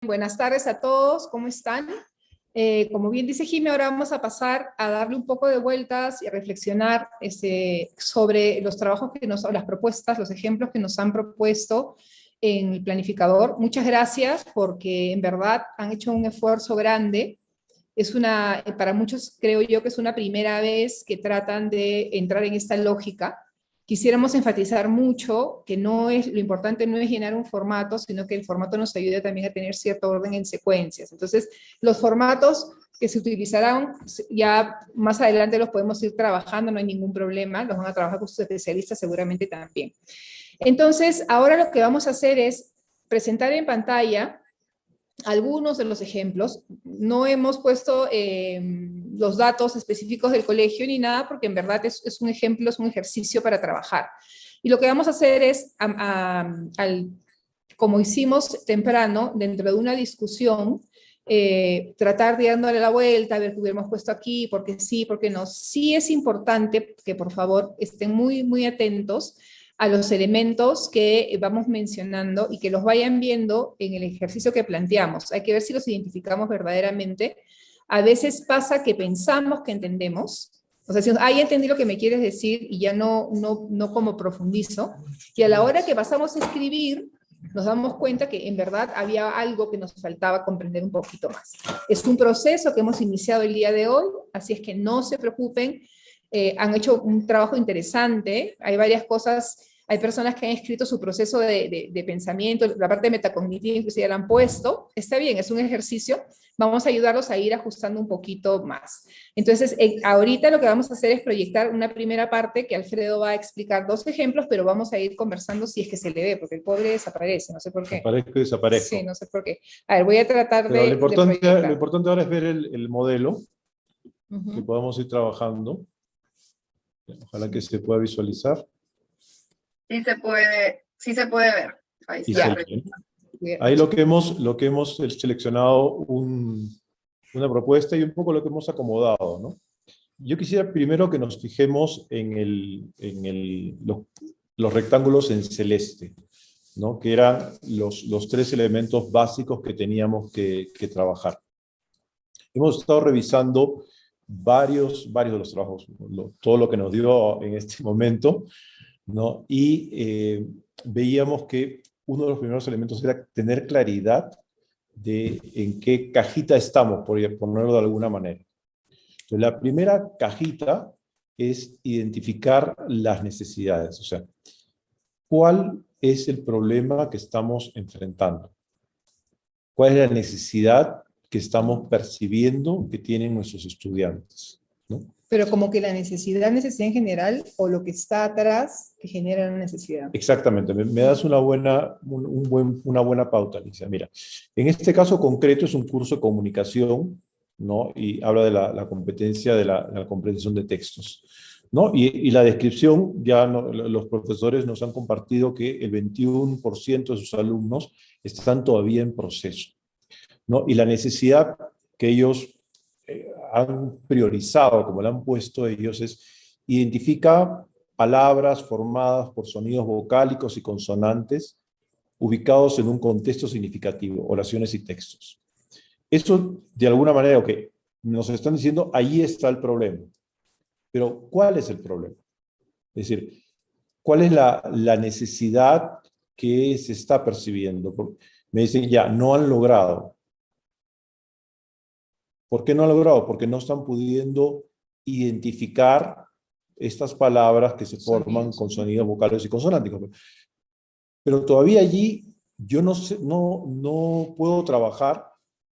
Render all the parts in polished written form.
Buenas tardes a todos, ¿cómo están? Como bien dice Jimmy, ahora vamos a pasar a darle un poco de vueltas y a reflexionar sobre los trabajos las propuestas, los ejemplos que nos han propuesto en el planificador. Muchas gracias porque en verdad han hecho un esfuerzo grande. Para muchos creo yo que es una primera vez que tratan de entrar en esta lógica. Quisiéramos enfatizar mucho que lo importante no es llenar un formato, sino que el formato nos ayude también a tener cierto orden en secuencias. Entonces, los formatos que se utilizarán, ya más adelante los podemos ir trabajando, no hay ningún problema, los van a trabajar con sus especialistas seguramente también. Entonces, ahora lo que vamos a hacer es presentar en pantalla algunos de los ejemplos. No hemos puesto los datos específicos del colegio ni nada, porque en verdad es un ejemplo, es un ejercicio para trabajar. Y lo que vamos a hacer es, como hicimos temprano, dentro de una discusión, tratar de dándole la vuelta, a ver qué hubiéramos puesto aquí, porque sí, porque no. Sí es importante que por favor estén muy, muy atentos a los elementos que vamos mencionando y que los vayan viendo en el ejercicio que planteamos. Hay que ver si los identificamos verdaderamente. A veces pasa que pensamos que entendemos, o sea, si ya entendí lo que me quieres decir y ya no como profundizo, y a la hora que pasamos a escribir, nos damos cuenta que en verdad había algo que nos faltaba comprender un poquito más. Es un proceso que hemos iniciado el día de hoy, así es que no se preocupen, han hecho un trabajo interesante, hay varias cosas. Hay personas que han escrito su proceso de pensamiento, la parte metacognitiva inclusive la han puesto. Está bien, es un ejercicio. Vamos a ayudarlos a ir ajustando un poquito más. Entonces, ahorita lo que vamos a hacer es proyectar una primera parte que Alfredo va a explicar 2 ejemplos, pero vamos a ir conversando si es que se le ve, porque el pobre desaparece, no sé por qué. Aparezco y desaparezco. Sí, no sé por qué. A ver, voy a tratar pero de proyectar. Lo importante ahora es ver el modelo que podamos ir trabajando. Ojalá que se pueda visualizar. Sí se puede ver. Ahí está. Ahí lo que hemos seleccionado una propuesta y un poco lo que hemos acomodado, ¿no? Yo quisiera primero que nos fijemos en los rectángulos en celeste, ¿no? Que eran los 3 elementos básicos que teníamos que trabajar. Hemos estado revisando varios de los trabajos, todo lo que nos dio en este momento, ¿no? Y veíamos que uno de los primeros elementos era tener claridad de en qué cajita estamos, por ponerlo de alguna manera. Entonces, la primera cajita es identificar las necesidades, o sea, ¿cuál es el problema que estamos enfrentando? ¿Cuál es la necesidad que estamos percibiendo que tienen nuestros estudiantes, ¿no? Pero como que la necesidad en general, o lo que está atrás que genera una necesidad. Exactamente, me das una buena pauta, Alicia. Mira, en este caso concreto es un curso de comunicación, ¿no? Y habla de la competencia de la comprensión de textos, ¿no? Y la descripción, los profesores nos han compartido que el 21% de sus alumnos están todavía en proceso, ¿no? Y la necesidad que ellos han priorizado, como la han puesto ellos, es identificar palabras formadas por sonidos vocálicos y consonantes ubicados en un contexto significativo, oraciones y textos. Eso, de alguna manera, nos están diciendo, ahí está el problema. Pero, ¿cuál es el problema? Es decir, ¿cuál es la necesidad que se está percibiendo? Me dicen, ya, no han logrado. ¿Por qué no han logrado? Porque no están pudiendo identificar estas palabras que se forman con sonidos vocales y consonánticos. Pero todavía allí yo no puedo trabajar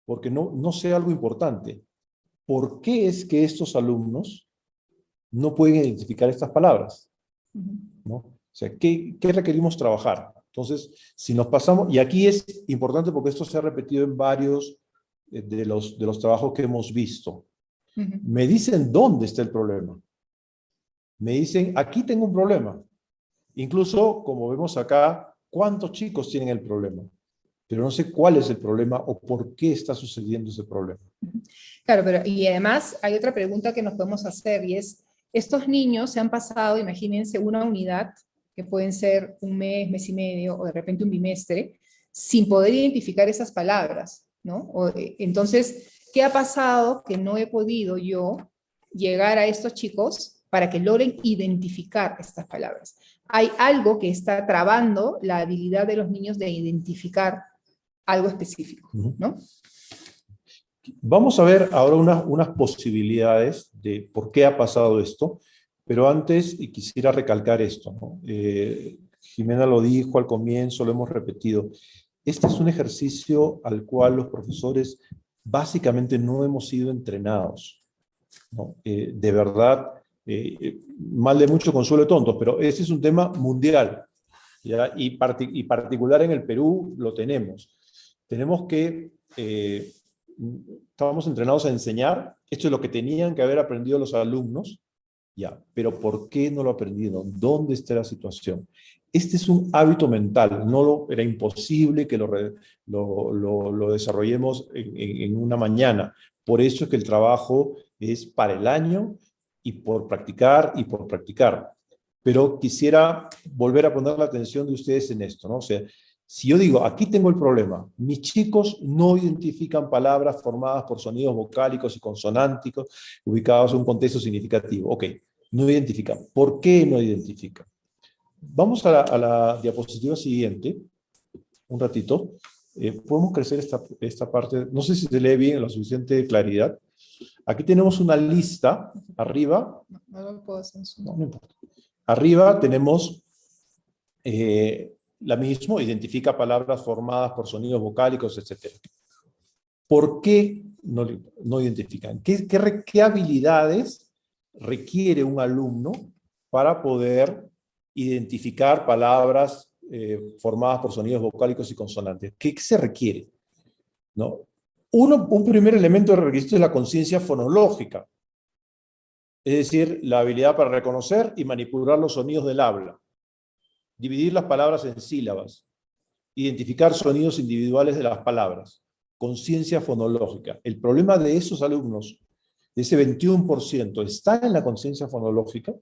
porque no sé algo importante. ¿Por qué es que estos alumnos no pueden identificar estas palabras? ¿No? O sea, ¿qué requerimos trabajar? Entonces, si nos pasamos, y aquí es importante porque esto se ha repetido en varios de los trabajos que hemos visto. Me dicen dónde está el problema. Me dicen, aquí tengo un problema. Incluso, como vemos acá, ¿cuántos chicos tienen el problema? Pero no sé cuál es el problema o por qué está sucediendo ese problema. Claro, y además hay otra pregunta que nos podemos hacer y es, estos niños se han pasado, imagínense, una unidad, que pueden ser un mes, mes y medio, o de repente un bimestre, sin poder identificar esas palabras, ¿no? Entonces, ¿qué ha pasado? Que no he podido yo llegar a estos chicos para que logren identificar estas palabras. Hay algo que está trabando la habilidad de los niños de identificar algo específico, ¿no? Vamos a ver ahora unas posibilidades de por qué ha pasado esto, pero antes quisiera recalcar esto, ¿no? Jimena lo dijo al comienzo, lo hemos repetido. Este es un ejercicio al cual los profesores básicamente no hemos sido entrenados, ¿no? De verdad, mal de mucho consuelo de tontos, pero ese es un tema mundial, ¿ya? Y particular en el Perú lo tenemos. Tenemos que, estábamos entrenados a enseñar, esto es lo que tenían que haber aprendido los alumnos, ya, pero ¿por qué no lo aprendieron? ¿Dónde está la situación? Este es un hábito mental, era imposible que lo desarrollemos en una mañana. Por eso es que el trabajo es para el año y por practicar y por practicar. Pero quisiera volver a poner la atención de ustedes en esto, ¿no? O sea, si yo digo, aquí tengo el problema, mis chicos no identifican palabras formadas por sonidos vocálicos y consonánticos ubicados en un contexto significativo. Ok, no identifican. ¿Por qué no identifican? Vamos a la diapositiva siguiente, un ratito. Podemos crecer esta parte, no sé si se lee bien en la suficiente claridad. Aquí tenemos una lista, arriba. No lo puedo hacer. No importa. Arriba tenemos la misma, identifica palabras formadas por sonidos vocálicos, etc. ¿Por qué no identifican? ¿Qué habilidades requiere un alumno para poder identificar palabras formadas por sonidos vocálicos y consonantes? ¿Qué se requiere? ¿No? Un primer elemento de requisito es la conciencia fonológica, es decir, la habilidad para reconocer y manipular los sonidos del habla, dividir las palabras en sílabas, identificar sonidos individuales de las palabras, conciencia fonológica. El problema de esos alumnos, de ese 21%, está en la conciencia fonológica.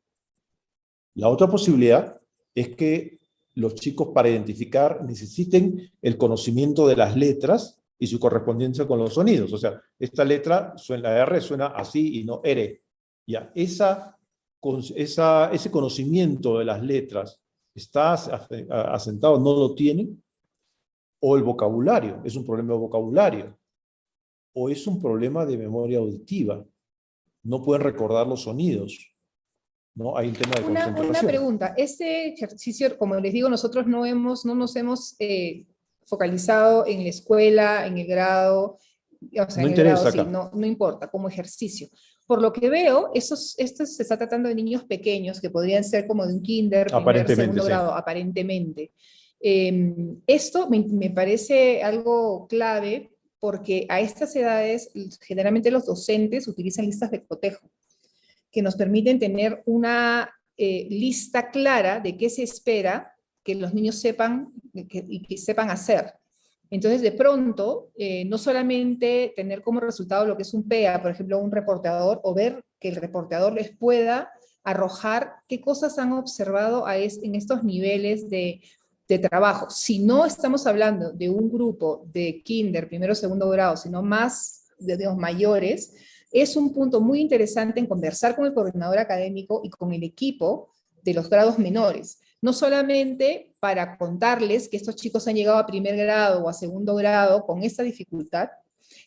La otra posibilidad es que los chicos para identificar necesiten el conocimiento de las letras y su correspondencia con los sonidos. O sea, esta letra, la R suena así y no R. Ya, ese conocimiento de las letras está asentado, no lo tienen, o el vocabulario, es un problema de vocabulario, o es un problema de memoria auditiva. No pueden recordar los sonidos. ¿No? Hay un tema de concentración. Una pregunta. Este ejercicio, como les digo, nosotros no nos hemos focalizado en la escuela, en el grado, o sea, no en el grado, acá. sí, no importa, como ejercicio. Por lo que veo, esto se está tratando de niños pequeños, que podrían ser como de un kinder, primer, segundo grado, aparentemente. Esto me parece algo clave, porque a estas edades, generalmente los docentes utilizan listas de cotejo, que nos permiten tener una lista clara de qué se espera que los niños sepan y que sepan hacer. Entonces, de pronto, no solamente tener como resultado lo que es un PEA, por ejemplo, un reporteador, o ver que el reporteador les pueda arrojar qué cosas han observado en estos niveles de trabajo. Si no estamos hablando de un grupo de kinder, primero o segundo grado, sino más, digamos, mayores, es un punto muy interesante en conversar con el coordinador académico y con el equipo de los grados menores. No solamente para contarles que estos chicos han llegado a primer grado o a segundo grado con esta dificultad,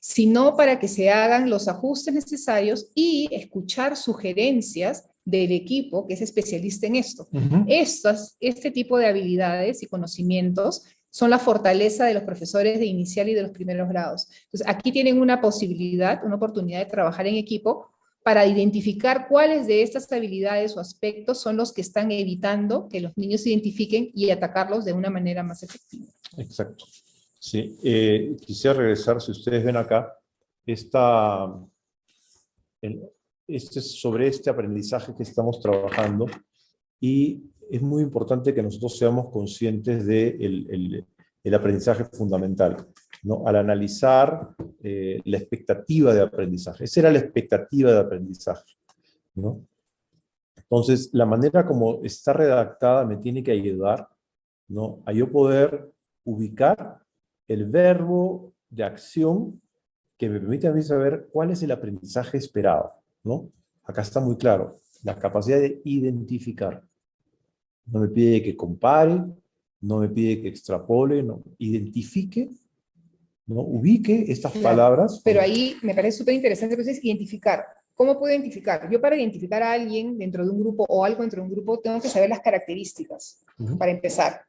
sino para que se hagan los ajustes necesarios y escuchar sugerencias del equipo que es especialista en esto. Este tipo de habilidades y conocimientos son la fortaleza de los profesores de inicial y de los primeros grados. Entonces, aquí tienen una posibilidad, una oportunidad de trabajar en equipo para identificar cuáles de estas habilidades o aspectos son los que están evitando que los niños se identifiquen y atacarlos de una manera más efectiva. Exacto. Sí, quisiera regresar, si ustedes ven acá, sobre este aprendizaje que estamos trabajando, y es muy importante que nosotros seamos conscientes del aprendizaje fundamental, ¿no? Al analizar la expectativa de aprendizaje. Esa era la expectativa de aprendizaje, ¿no? Entonces, la manera como está redactada me tiene que ayudar, ¿no? A yo poder ubicar el verbo de acción que me permite a mí saber cuál es el aprendizaje esperado, ¿no? Acá está muy claro, la capacidad de identificar. No me pide que compare, no me pide que extrapole, no, identifique, ¿no? Ubique estas palabras. Pero ahí me parece súper interesante, pues, es identificar. ¿Cómo puedo identificar? Yo para identificar a alguien dentro de un grupo o algo dentro de un grupo tengo que saber las características, para empezar.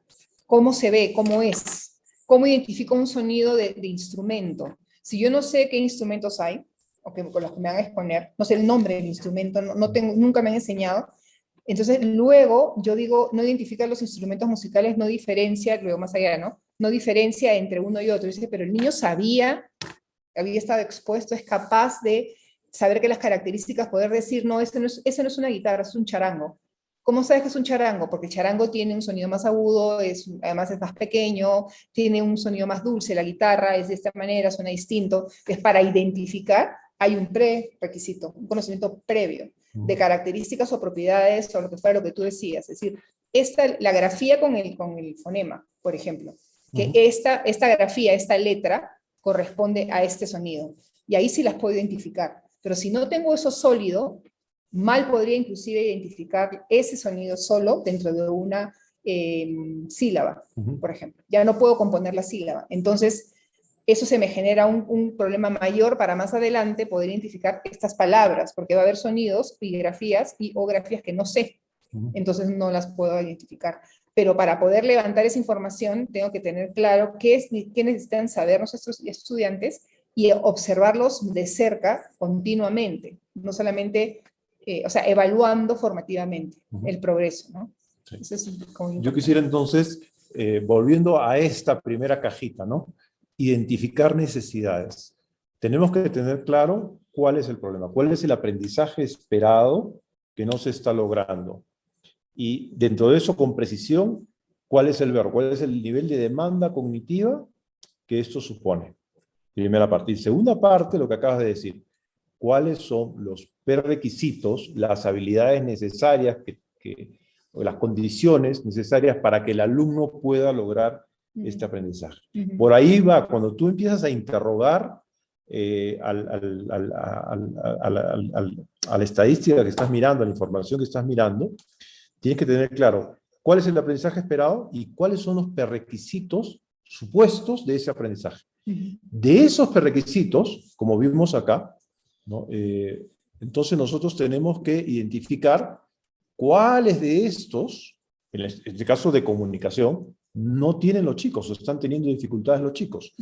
¿Cómo se ve? ¿Cómo es? ¿Cómo identifico un sonido de instrumento? Si yo no sé qué instrumentos hay, o que, con los que me van a exponer, no sé el nombre del instrumento, nunca me han enseñado, entonces luego yo digo, no identifica los instrumentos musicales, no diferencia, luego más allá, ¿no? No diferencia entre uno y otro. Dice, pero el niño sabía, había estado expuesto, es capaz de saber que las características, poder decir, no, ese no es una guitarra, es un charango. ¿Cómo sabes que es un charango? Porque el charango tiene un sonido más agudo, además es más pequeño, tiene un sonido más dulce, la guitarra es de esta manera, suena distinto. Es para identificar, hay un prerequisito, un conocimiento previo de características o propiedades o lo que fuera lo que tú decías. Es decir, la grafía con el fonema, por ejemplo, que esta grafía, esta letra, corresponde a este sonido. Y ahí sí las puedo identificar. Pero si no tengo eso sólido, mal podría inclusive identificar ese sonido solo dentro de una sílaba, por ejemplo. Ya no puedo componer la sílaba. Entonces, eso se me genera un problema mayor para más adelante poder identificar estas palabras, porque va a haber sonidos y grafías o grafías que no sé. Entonces no las puedo identificar. Pero para poder levantar esa información, tengo que tener claro qué necesitan saber nuestros estudiantes y observarlos de cerca continuamente, no solamente, o sea, evaluando formativamente el progreso, ¿no? Sí. Es Yo quisiera entonces, volviendo a esta primera cajita, ¿no? Identificar necesidades. Tenemos que tener claro cuál es el problema, cuál es el aprendizaje esperado que no se está logrando. Y dentro de eso, con precisión, cuál es el verbo, cuál es el nivel de demanda cognitiva que esto supone. Primera parte. Y segunda parte, lo que acabas de decir, cuáles son los prerequisitos, las habilidades necesarias, o las condiciones necesarias para que el alumno pueda lograr este aprendizaje. Por ahí va, cuando tú empiezas a interrogar a la estadística que estás mirando, a la información que estás mirando, tienes que tener claro cuál es el aprendizaje esperado y cuáles son los prerequisitos supuestos de ese aprendizaje. De esos prerequisitos, como vimos acá, ¿no? Entonces nosotros tenemos que identificar cuáles de estos, en este caso de comunicación, no tienen los chicos o están teniendo dificultades los chicos.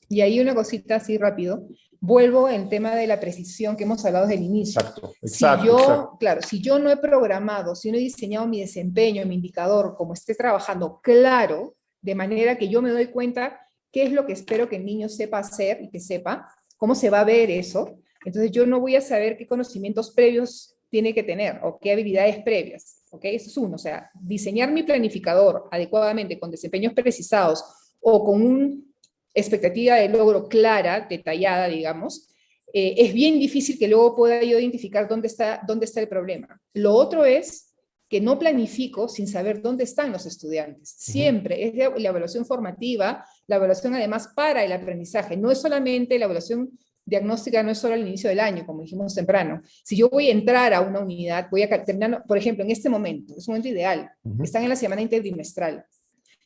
Y ahí una cosita así rápido. Vuelvo al tema de la precisión que hemos hablado desde el inicio. Exacto. Claro, si yo no he programado, si no he diseñado mi desempeño, mi indicador, como esté trabajando claro, de manera que yo me doy cuenta qué es lo que espero que el niño sepa hacer y que sepa, cómo se va a ver eso, entonces yo no voy a saber qué conocimientos previos tiene que tener o qué habilidades previas, ¿ok? Eso es uno, o sea, diseñar mi planificador adecuadamente con desempeños precisados o con una expectativa de logro clara, detallada, digamos, es bien difícil que luego pueda yo identificar dónde está el problema. Lo otro es que no planifico sin saber dónde están los estudiantes. Siempre es la evaluación formativa, la evaluación además para el aprendizaje. No es solamente la evaluación diagnóstica, no es solo al inicio del año, como dijimos temprano. Si yo voy a entrar a una unidad, voy a terminar, por ejemplo, en este momento, es un momento ideal, están en la semana intertrimestral.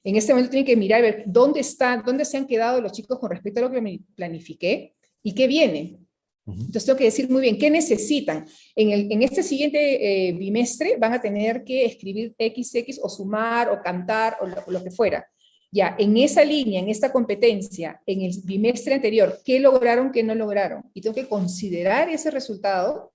En este momento tienen que mirar, ver dónde se han quedado los chicos con respecto a lo que me planifiqué y qué viene. Entonces tengo que decir muy bien, ¿qué necesitan? En este siguiente bimestre van a tener que escribir XX o sumar o cantar o lo que fuera. Ya, en esa línea, en esta competencia, en el bimestre anterior, ¿qué lograron, qué no lograron? Y tengo que considerar ese resultado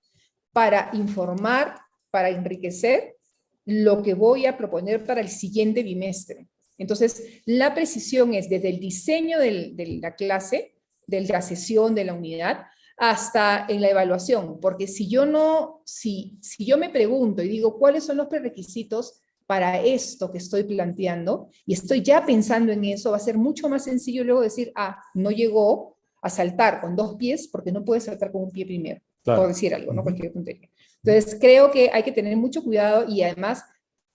para informar, para enriquecer lo que voy a proponer para el siguiente bimestre. Entonces, la precisión es desde el diseño de la clase, de la sesión, de la unidad, hasta en la evaluación, porque si yo me pregunto y digo cuáles son los prerequisitos para esto que estoy planteando, y estoy ya pensando en eso, va a ser mucho más sencillo luego decir, no llegó a saltar con 2 pies porque no puede saltar con un pie primero, por decir algo, no cualquier tontería. Entonces creo que hay que tener mucho cuidado y además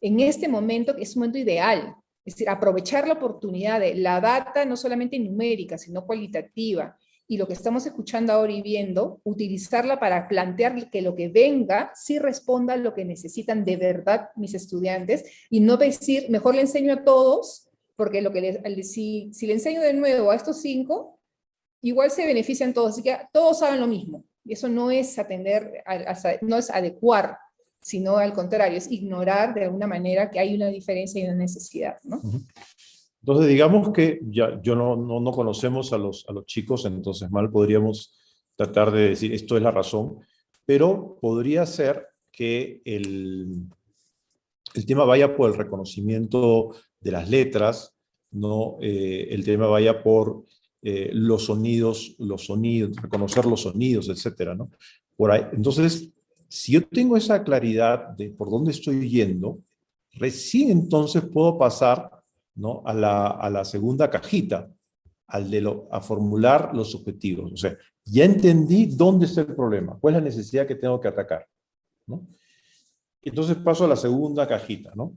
en este momento es un momento ideal, Es decir, aprovechar la oportunidad de la data, no solamente numérica, sino cualitativa, y lo que estamos escuchando ahora y viendo, utilizarla para plantear que lo que venga sí responda a lo que necesitan de verdad mis estudiantes, y no decir, mejor le enseño a todos, porque si le enseño de nuevo a estos 5, igual se benefician todos, así que todos saben lo mismo. Y eso no es atender, no es adecuar, sino al contrario, es ignorar de alguna manera que hay una diferencia y una necesidad, ¿no? Entonces, digamos que ya no conocemos a los chicos, entonces mal podríamos tratar de decir esto es la razón, pero podría ser que el tema vaya por el reconocimiento de las letras, ¿no? El tema vaya por los sonidos, reconocer los sonidos, etcétera, ¿no? Por ahí. Entonces, si yo tengo esa claridad de por dónde estoy yendo, recién entonces puedo pasar, ¿no? a la segunda cajita, a formular los objetivos. O sea, ya entendí dónde está el problema, cuál es la necesidad que tengo que atacar, ¿no? Entonces paso a la segunda cajita, ¿no?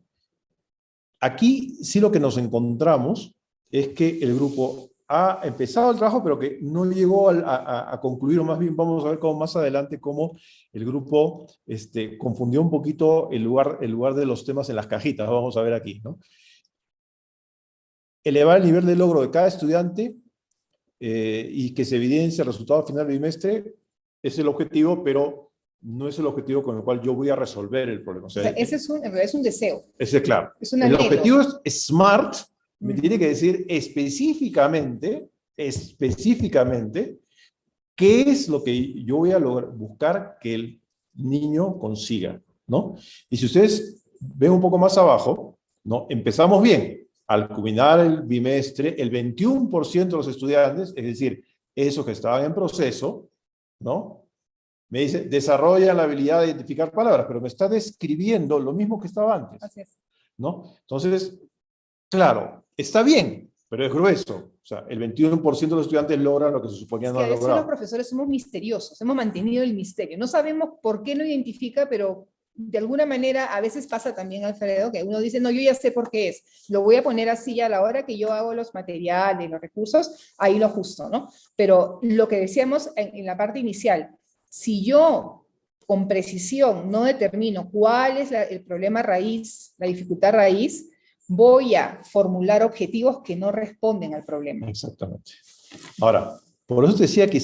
Aquí sí lo que nos encontramos es que el grupo ha empezado el trabajo, pero que no llegó a concluir, o más bien vamos a ver cómo más adelante cómo el grupo confundió un poquito el lugar de los temas en las cajitas, vamos a ver aquí, ¿no? Elevar el nivel de logro de cada estudiante y que se evidencie el resultado al final del bimestre es el objetivo, pero no es el objetivo con el cual yo voy a resolver el problema. O sea, ese en realidad es un deseo. Ese, claro. Es un el anhelo. objetivo es SMART, me tiene que decir específicamente, qué es lo que yo voy a buscar que el niño consiga, ¿no? Y si ustedes ven un poco más abajo, ¿no? Empezamos bien. Al culminar el bimestre, el 21% de los estudiantes, es decir, esos que estaban en proceso, ¿no? Me dice, desarrolla la habilidad de identificar palabras, pero me está describiendo lo mismo que estaba antes. Así es. ¿No? Entonces, claro, está bien, pero es grueso. O sea, el 21% de los estudiantes logran lo que se suponía no a veces lograr. los profesores somos misteriosos, hemos mantenido el misterio. No sabemos por qué no identifica, pero de alguna manera a veces pasa también, Alfredo, que uno dice, no, yo ya sé por qué es. Lo voy a poner así a la hora que yo hago los materiales, los recursos, ahí lo ajusto, ¿no? Pero lo que decíamos en la parte inicial, si yo con precisión no determino cuál es el problema raíz, la dificultad raíz, voy a formular objetivos que no responden al problema. Exactamente. Ahora, por eso te decía que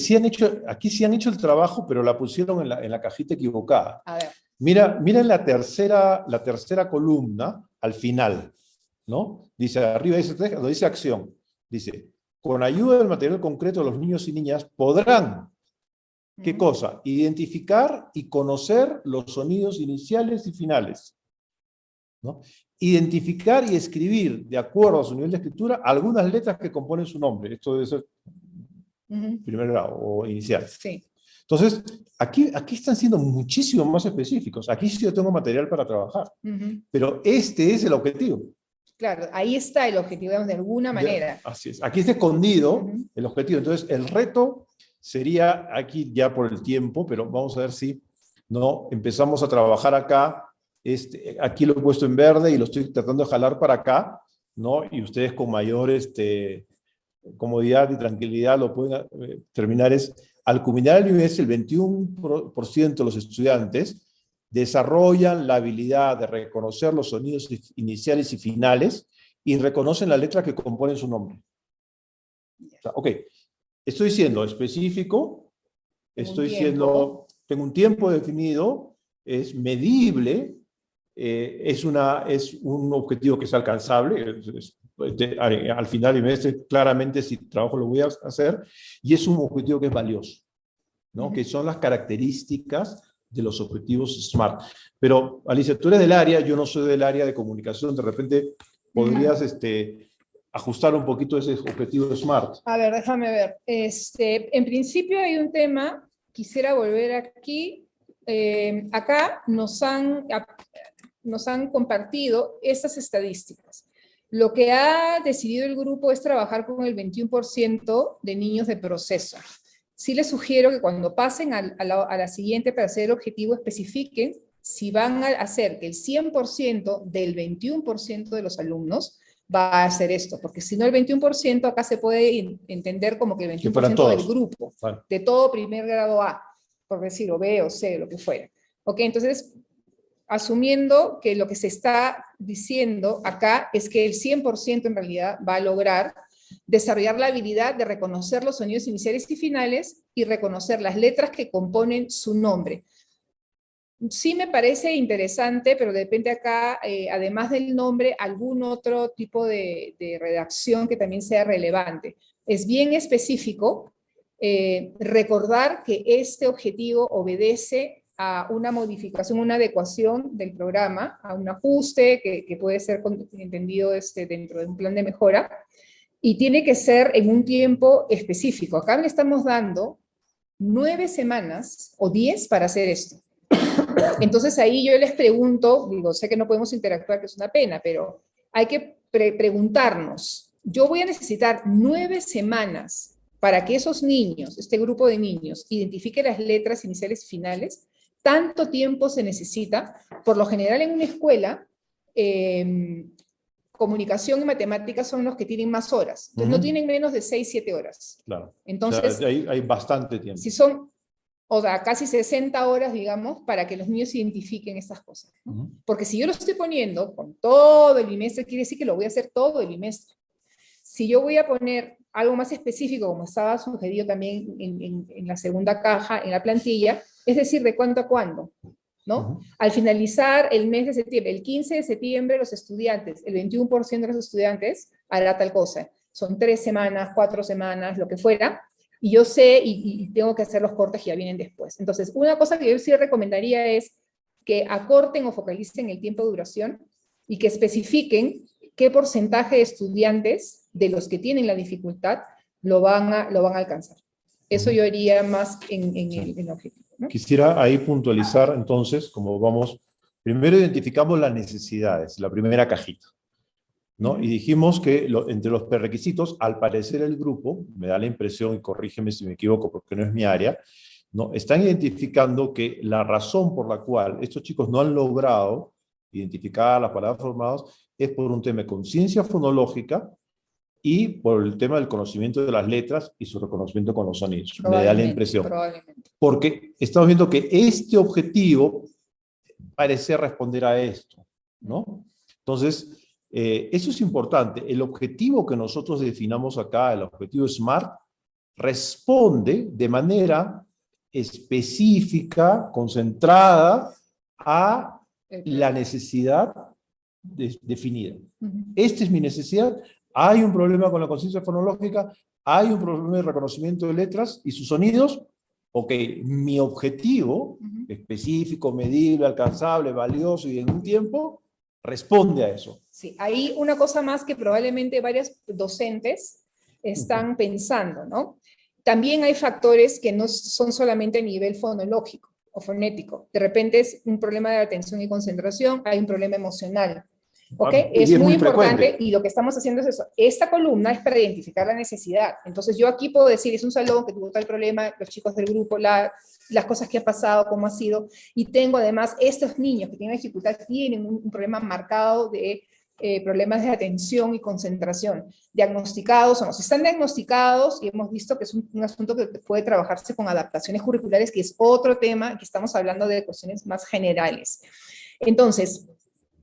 aquí sí han hecho el trabajo, pero la pusieron en la cajita equivocada. A ver. Mira en la tercera columna, al final, ¿no? Dice, arriba dice acción. Dice, con ayuda del material concreto, los niños y niñas podrán, ¿qué cosa? Identificar y conocer los sonidos iniciales y finales, ¿no? Identificar y escribir, de acuerdo a su nivel de escritura, algunas letras que componen su nombre. Esto debe ser primer grado o inicial. Sí. Entonces, aquí están siendo muchísimo más específicos. Aquí sí yo tengo material para trabajar. Pero este es el objetivo. Claro, ahí está el objetivo, de alguna manera. Ya, así es. Aquí está escondido el objetivo. Entonces, el reto sería aquí ya por el tiempo, pero vamos a ver si no empezamos a trabajar acá. Aquí lo he puesto en verde y lo estoy tratando de jalar para acá, ¿no? Y ustedes con mayor comodidad y tranquilidad lo pueden terminar. Al culminar el bimestre, el 21% de los estudiantes desarrollan la habilidad de reconocer los sonidos iniciales y finales y reconocen la letra que componen su nombre. O sea, ok, estoy siendo específico, tengo un tiempo definido, es medible, es un objetivo que es alcanzable, al final del bimestre claramente si trabajo lo voy a hacer, y es un objetivo que es valioso, ¿no? Que son las características de los objetivos SMART. Pero, Alicia, tú eres del área, yo no soy del área de comunicación, de repente podrías ajustar un poquito ese objetivo SMART. A ver, déjame ver. En principio hay un tema, quisiera volver aquí. Acá nos han compartido estas estadísticas. Lo que ha decidido el grupo es trabajar con el 21% de niños de proceso. Sí les sugiero que cuando pasen a la siguiente para hacer el objetivo especifiquen si van a hacer que el 100% del 21% de los alumnos va a hacer esto, porque si no el 21% acá se puede entender como que el 21% del grupo, bueno, de todo primer grado A, por decir, o B o C, lo que fuera. ¿Ok? Entonces, asumiendo que lo que se está diciendo acá es que el 100% en realidad va a lograr desarrollar la habilidad de reconocer los sonidos iniciales y finales y reconocer las letras que componen su nombre. Sí me parece interesante, pero depende acá, además del nombre, algún otro tipo de redacción que también sea relevante. Es bien específico recordar que este objetivo obedece a una modificación, una adecuación del programa, a un ajuste que puede ser entendido dentro de un plan de mejora, y tiene que ser en un tiempo específico. Acá le estamos dando 9 semanas o 10 para hacer esto. Entonces ahí yo les pregunto, digo, sé que no podemos interactuar, que es una pena, pero hay que preguntarnos, yo voy a necesitar 9 semanas para que esos niños, este grupo de niños, identifique las letras iniciales y finales. Tanto tiempo se necesita. Por lo general en una escuela, comunicación y matemáticas son los que tienen más horas. Entonces no tienen menos de 6, 7 horas. Claro. Entonces, o sea, hay bastante tiempo. Si son, o sea, casi 60 horas, digamos, para que los niños identifiquen estas cosas, ¿no? Porque si yo lo estoy poniendo con todo el bimestre, quiere decir que lo voy a hacer todo el bimestre. Si yo voy a poner algo más específico, como estaba sugerido también en la segunda caja, en la plantilla, es decir, de cuánto a cuándo, ¿no? Al finalizar el mes de septiembre, el 15 de septiembre, los estudiantes, el 21% de los estudiantes hará tal cosa. Son 3 semanas, 4 semanas, lo que fuera, y yo sé y tengo que hacer los cortes que ya vienen después. Entonces, una cosa que yo sí recomendaría es que acorten o focalicen el tiempo de duración y que especifiquen qué porcentaje de estudiantes de los que tienen la dificultad lo van a alcanzar. Eso yo haría más en el objetivo, ¿no? Quisiera ahí puntualizar entonces, como vamos, primero identificamos las necesidades, la primera cajita, ¿no? Y dijimos que entre los prerequisitos, al parecer el grupo, me da la impresión, y corrígeme si me equivoco porque no es mi área, ¿no? Están identificando que la razón por la cual estos chicos no han logrado identificar las palabras formadas es por un tema de conciencia fonológica y por el tema del conocimiento de las letras y su reconocimiento con los sonidos. Me da la impresión. Probablemente. Porque estamos viendo que este objetivo parece responder a esto, ¿no? Entonces, eso es importante. El objetivo que nosotros definamos acá, el objetivo SMART, responde de manera específica, concentrada, a la necesidad definida. Esta es mi necesidad. Hay un problema con la conciencia fonológica, hay un problema de reconocimiento de letras y sus sonidos. Ok, mi objetivo específico, medible, alcanzable, valioso y en un tiempo, responde a eso. Sí, hay una cosa más que probablemente varios docentes están pensando, ¿no? También hay factores que no son solamente a nivel fonológico o fonético. De repente es un problema de atención y concentración, hay un problema emocional. ¿Ok? Es muy importante frecuente. Y lo que estamos haciendo es eso. Esta columna es para identificar la necesidad. Entonces yo aquí puedo decir, es un salón que tuvo tal problema, los chicos del grupo, las cosas que ha pasado, cómo ha sido, y tengo además estos niños que tienen dificultad, tienen un problema marcado de problemas de atención y concentración, diagnosticados o no. Si están diagnosticados, y hemos visto que es un asunto que puede trabajarse con adaptaciones curriculares, que es otro tema, que estamos hablando de cuestiones más generales. Entonces,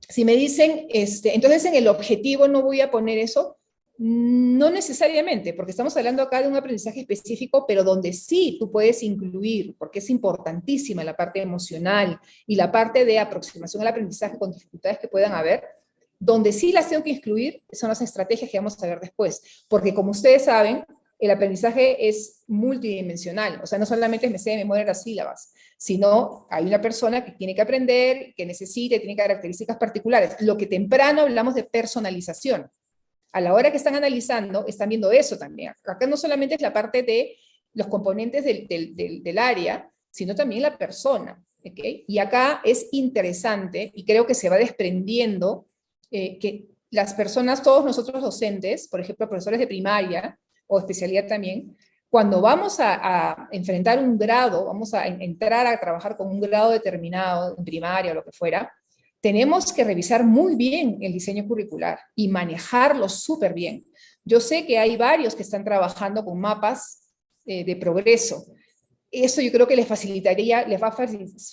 si me dicen, entonces en el objetivo no voy a poner eso, no necesariamente, porque estamos hablando acá de un aprendizaje específico, pero donde sí tú puedes incluir, porque es importantísima la parte emocional y la parte de aproximación al aprendizaje con dificultades que puedan haber, donde sí las tengo que incluir son las estrategias que vamos a ver después, porque como ustedes saben, el aprendizaje es multidimensional, o sea, no solamente me sé de memoria las sílabas, sino hay una persona que tiene que aprender, que necesita, tiene características particulares. Lo que temprano hablamos de personalización. A la hora que están analizando, están viendo eso también. Acá no solamente es la parte de los componentes del área, sino también la persona. ¿Okay? Y acá es interesante, y creo que se va desprendiendo, que las personas, todos nosotros docentes, por ejemplo, profesores de primaria, o especialidad también, cuando vamos a enfrentar un grado, vamos a entrar a trabajar con un grado determinado, en primaria o lo que fuera, tenemos que revisar muy bien el diseño curricular y manejarlo súper bien. Yo sé que hay varios que están trabajando con mapas de progreso. Eso yo creo que les facilitaría, les va a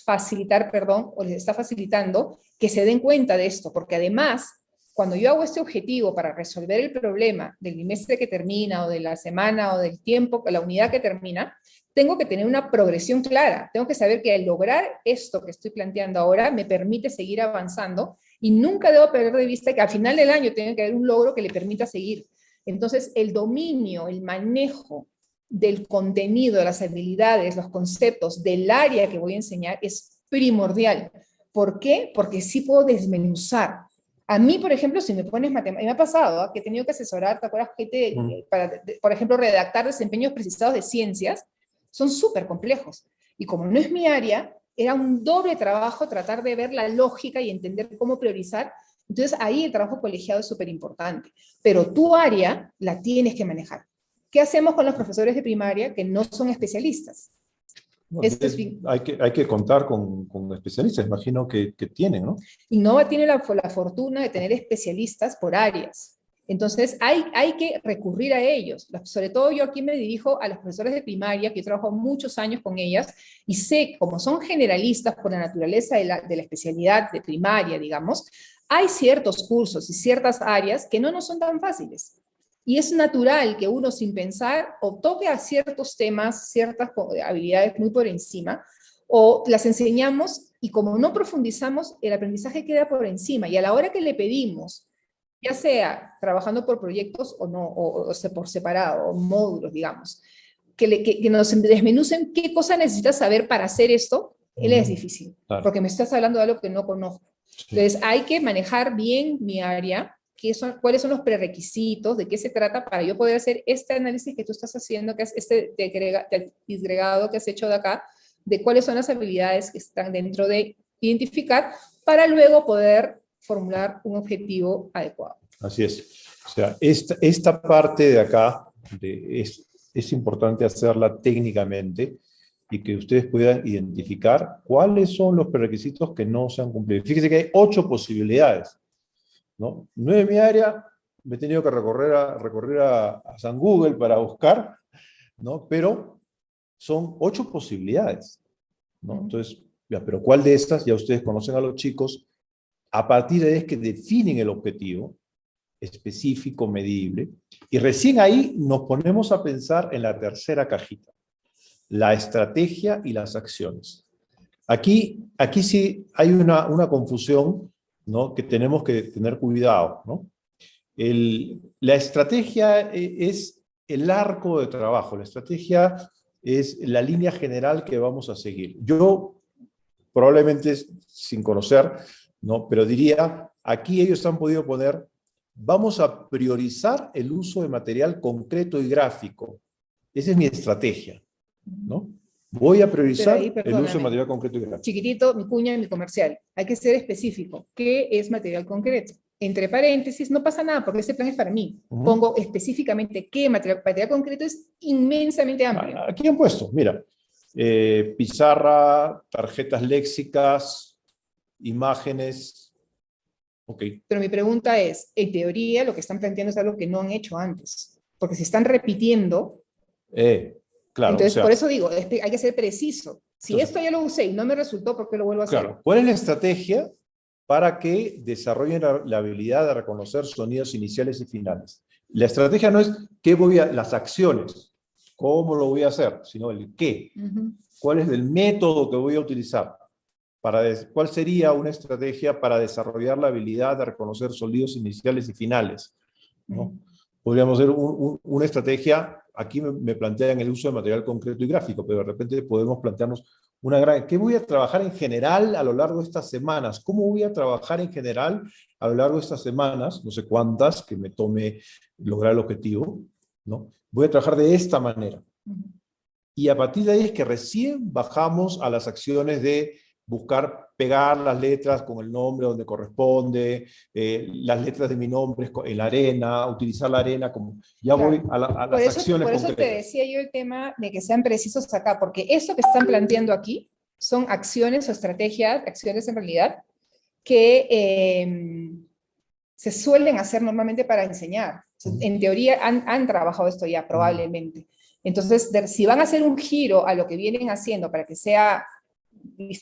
facilitar, perdón, o les está facilitando que se den cuenta de esto, porque además, cuando yo hago este objetivo para resolver el problema del trimestre que termina, o de la semana, o del tiempo, la unidad que termina, tengo que tener una progresión clara. Tengo que saber que al lograr esto que estoy planteando ahora, me permite seguir avanzando, y nunca debo perder de vista que al final del año tiene que haber un logro que le permita seguir. Entonces, el dominio, el manejo del contenido, de las habilidades, los conceptos del área que voy a enseñar es primordial. ¿Por qué? Porque sí puedo desmenuzar. A mí, por ejemplo, si me pones matemáticas, me ha pasado que he tenido que asesorar, ¿te acuerdas? Gente para, por ejemplo, redactar desempeños precisados de ciencias, son súper complejos. Y como no es mi área, era un doble trabajo tratar de ver la lógica y entender cómo priorizar. Entonces, ahí el trabajo colegiado es súper importante. Pero tu área la tienes que manejar. ¿Qué hacemos con los profesores de primaria que no son especialistas? Bueno, hay que contar con especialistas, imagino que tienen, ¿no? Innova tiene la fortuna de tener especialistas por áreas. Entonces, hay que recurrir a ellos. Sobre todo yo aquí me dirijo a los profesores de primaria, que yo trabajo muchos años con ellas, y sé, como son generalistas por la naturaleza de la especialidad de primaria, digamos, hay ciertos cursos y ciertas áreas que no nos son tan fáciles. Y es natural que uno, sin pensar, o toque a ciertos temas, ciertas habilidades muy por encima, o las enseñamos y como no profundizamos, el aprendizaje queda por encima. Y a la hora que le pedimos, ya sea trabajando por proyectos o no, o por separado, o módulos, digamos, que nos desmenucen qué cosa necesitas saber para hacer esto, él es difícil, claro, porque me estás hablando de algo que no conozco. Sí. Entonces hay que manejar bien mi área, cuáles son los prerequisitos, de qué se trata para yo poder hacer este análisis que tú estás haciendo, que es este disgregado que has hecho de acá, de cuáles son las habilidades que están dentro de identificar, para luego poder formular un objetivo adecuado. Así es. O sea, esta parte de acá es importante hacerla técnicamente y que ustedes puedan identificar cuáles son los prerequisitos que no se han cumplido. Fíjense que hay 8 posibilidades, ¿no? No es mi área, me he tenido que recorrer a San Google para buscar, ¿no? Pero son 8 posibilidades, ¿no? Entonces, ya, pero ¿cuál de estas? Ya ustedes conocen a los chicos, a partir de ahí es que definen el objetivo específico, medible, y recién ahí nos ponemos a pensar en la tercera cajita, la estrategia y las acciones. Aquí sí hay una confusión, ¿no? Que tenemos que tener cuidado, ¿no? La estrategia es el arco de trabajo, la estrategia es la línea general que vamos a seguir. Yo, probablemente sin conocer, ¿no? Pero diría, aquí ellos han podido poner, vamos a priorizar el uso de material concreto y gráfico. Esa es mi estrategia, ¿no? Voy a priorizar el uso de material concreto y gráfico. Chiquitito, mi cuña y mi comercial. Hay que ser específico. ¿Qué es material concreto? Entre paréntesis, no pasa nada porque este plan es para mí. Pongo específicamente qué material concreto es inmensamente amplio. Aquí han puesto, mira, pizarra, tarjetas léxicas, imágenes. Okay. Pero mi pregunta es, en teoría lo que están planteando es algo que no han hecho antes. Porque si están repitiendo... Claro, entonces, o sea, por eso digo, hay que ser preciso. Si entonces, esto ya lo usé y no me resultó, ¿por qué lo vuelvo a hacer? Claro, ¿cuál es la estrategia para que desarrollen la habilidad de reconocer sonidos iniciales y finales? La estrategia no es las acciones, cómo lo voy a hacer, sino el qué. ¿Cuál es el método que voy a utilizar? ¿Cuál sería una estrategia para desarrollar la habilidad de reconocer sonidos iniciales y finales? ¿No? Podríamos hacer una estrategia, aquí me plantean el uso de material concreto y gráfico, pero de repente podemos plantearnos ¿qué voy a trabajar en general a lo largo de estas semanas? ¿Cómo voy a trabajar en general a lo largo de estas semanas? No sé cuántas, que me tome lograr el objetivo, ¿no? Voy a trabajar de esta manera. Y a partir de ahí es que recién bajamos a las acciones de buscar pegar las letras con el nombre donde corresponde, las letras de mi nombre en la arena, utilizar la arena como... Ya claro. Voy a las acciones concretas. Por eso te decía yo el tema de que sean precisos acá, porque esto que están planteando aquí son acciones o estrategias, acciones en realidad, que se suelen hacer normalmente para enseñar. En teoría han trabajado esto ya, probablemente. Entonces, si van a hacer un giro a lo que vienen haciendo para que sea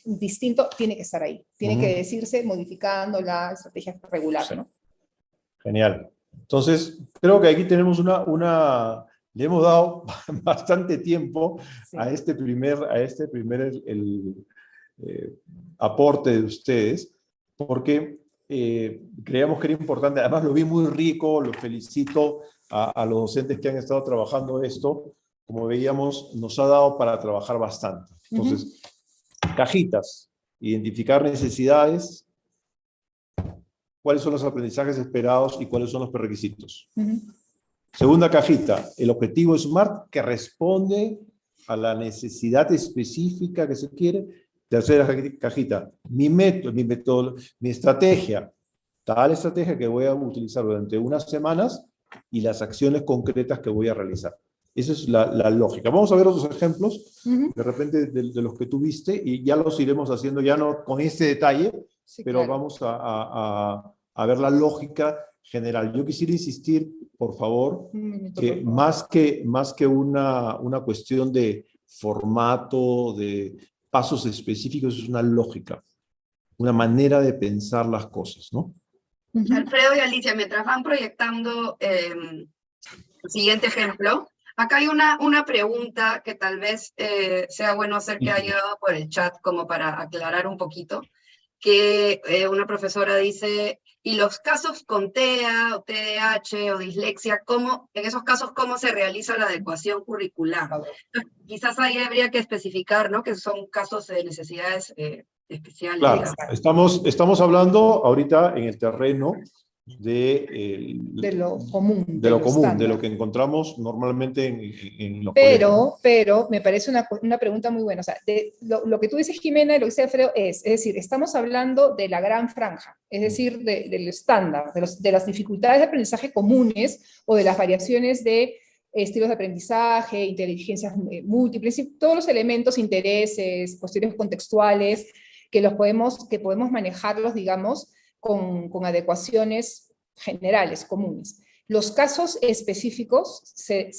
distinto, tiene que estar ahí. Tiene que decirse modificando la estrategia regular, ¿no? Genial. Entonces, creo que aquí tenemos le hemos dado bastante tiempo a este primer aporte de ustedes, porque creíamos que era importante. Además, lo vi muy rico, los felicito a los docentes que han estado trabajando esto. Como veíamos, nos ha dado para trabajar bastante. Entonces, cajitas, identificar necesidades, cuáles son los aprendizajes esperados y cuáles son los prerequisitos. Segunda cajita, el objetivo SMART que responde a la necesidad específica que se quiere. Tercera cajita, mi método, mi estrategia, tal estrategia que voy a utilizar durante unas semanas y las acciones concretas que voy a realizar. Esa es la lógica. Vamos a ver otros ejemplos, de repente, de los que tú viste, y ya los iremos haciendo, ya no con este detalle, pero claro, vamos a ver la lógica general. Yo quisiera insistir, por favor, que más que una cuestión de formato, de pasos específicos, es una lógica, una manera de pensar las cosas, ¿no? Alfredo y Alicia, mientras van proyectando el siguiente ejemplo, acá hay una pregunta que tal vez sea bueno hacer, que ha llegado por el chat como para aclarar un poquito, que una profesora dice, y los casos con TEA o TDAH o dislexia, en esos casos, ¿cómo se realiza la adecuación curricular? Quizás ahí habría que especificar, ¿no?, que son casos de necesidades especiales. Claro, estamos hablando ahorita en el terreno de lo común. De lo que encontramos normalmente en los colegios. Pero me parece una pregunta muy buena. O sea, lo que tú dices, Jimena, y lo que dice Alfredo, es decir, estamos hablando de la gran franja, es decir, del estándar, de las dificultades de aprendizaje comunes o de las variaciones de estilos de aprendizaje, inteligencias múltiples, y todos los elementos, intereses, cuestiones contextuales, que podemos manejarlos, digamos, con adecuaciones generales, comunes. Los casos específicos se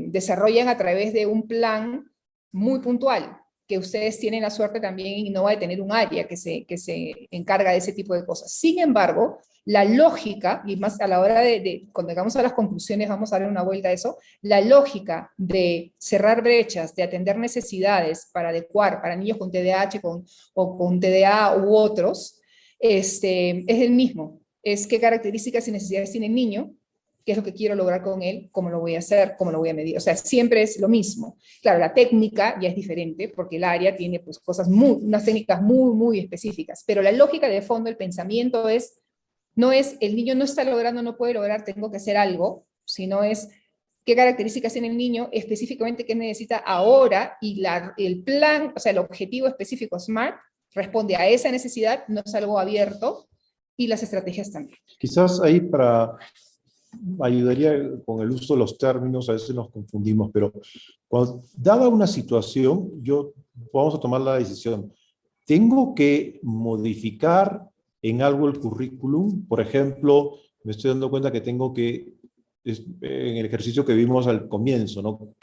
desarrollan a través de un plan muy puntual, que ustedes tienen la suerte también en Innova de tener un área que se encarga de ese tipo de cosas. Sin embargo, la lógica, y más a la hora cuando llegamos a las conclusiones, vamos a dar una vuelta a eso, la lógica de cerrar brechas, de atender necesidades para adecuar para niños con TDAH o con TDA u otros, es el mismo. Es qué características y necesidades tiene el niño, qué es lo que quiero lograr con él, cómo lo voy a hacer, cómo lo voy a medir. O sea, siempre es lo mismo. Claro, la técnica ya es diferente, porque el área tiene pues unas técnicas muy, muy específicas, pero la lógica de fondo, el pensamiento no es el niño no está logrando, no puede lograr, tengo que hacer algo, sino es qué características tiene el niño, específicamente qué necesita ahora, y el plan, o sea, el objetivo específico SMART responde a esa necesidad, no es algo abierto, y las estrategias también. Quizás ahí ayudaría con el uso de los términos, a veces nos confundimos, pero dada una situación, vamos a tomar la decisión, ¿tengo que modificar en algo el currículum? Por ejemplo, me estoy dando cuenta que tengo que, en el ejercicio que vimos al comienzo, ¿no?,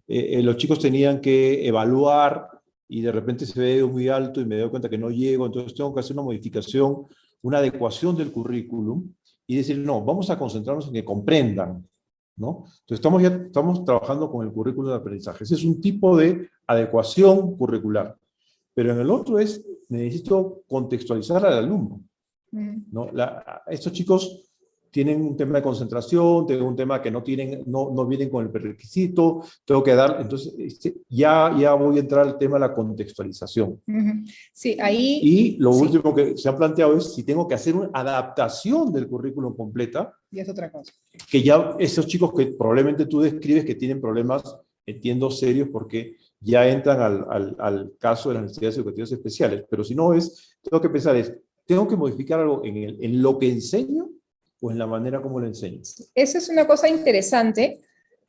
los chicos tenían que evaluar y de repente se ve muy alto y me doy cuenta que no llego, entonces tengo que hacer una modificación, una adecuación del currículum y decir, no, vamos a concentrarnos en que comprendan, ¿no? Entonces estamos trabajando con el currículum de aprendizaje. Ese es un tipo de adecuación curricular. Pero en el otro necesito contextualizar al alumno, ¿no? Estos chicos tienen un tema de concentración, tienen un tema que no vienen con el prerequisito, tengo que dar, entonces ya voy a entrar al tema de la contextualización. Sí, ahí... Y lo último que se ha planteado es si tengo que hacer una adaptación del currículum completa. Y es otra cosa. Que ya esos chicos que probablemente tú describes que tienen problemas, entiendo, serios, porque ya entran al caso de las necesidades educativas especiales. Pero si no tengo que pensar ¿tengo que modificar algo en lo que enseño o en la manera como lo enseño? Esa es una cosa interesante.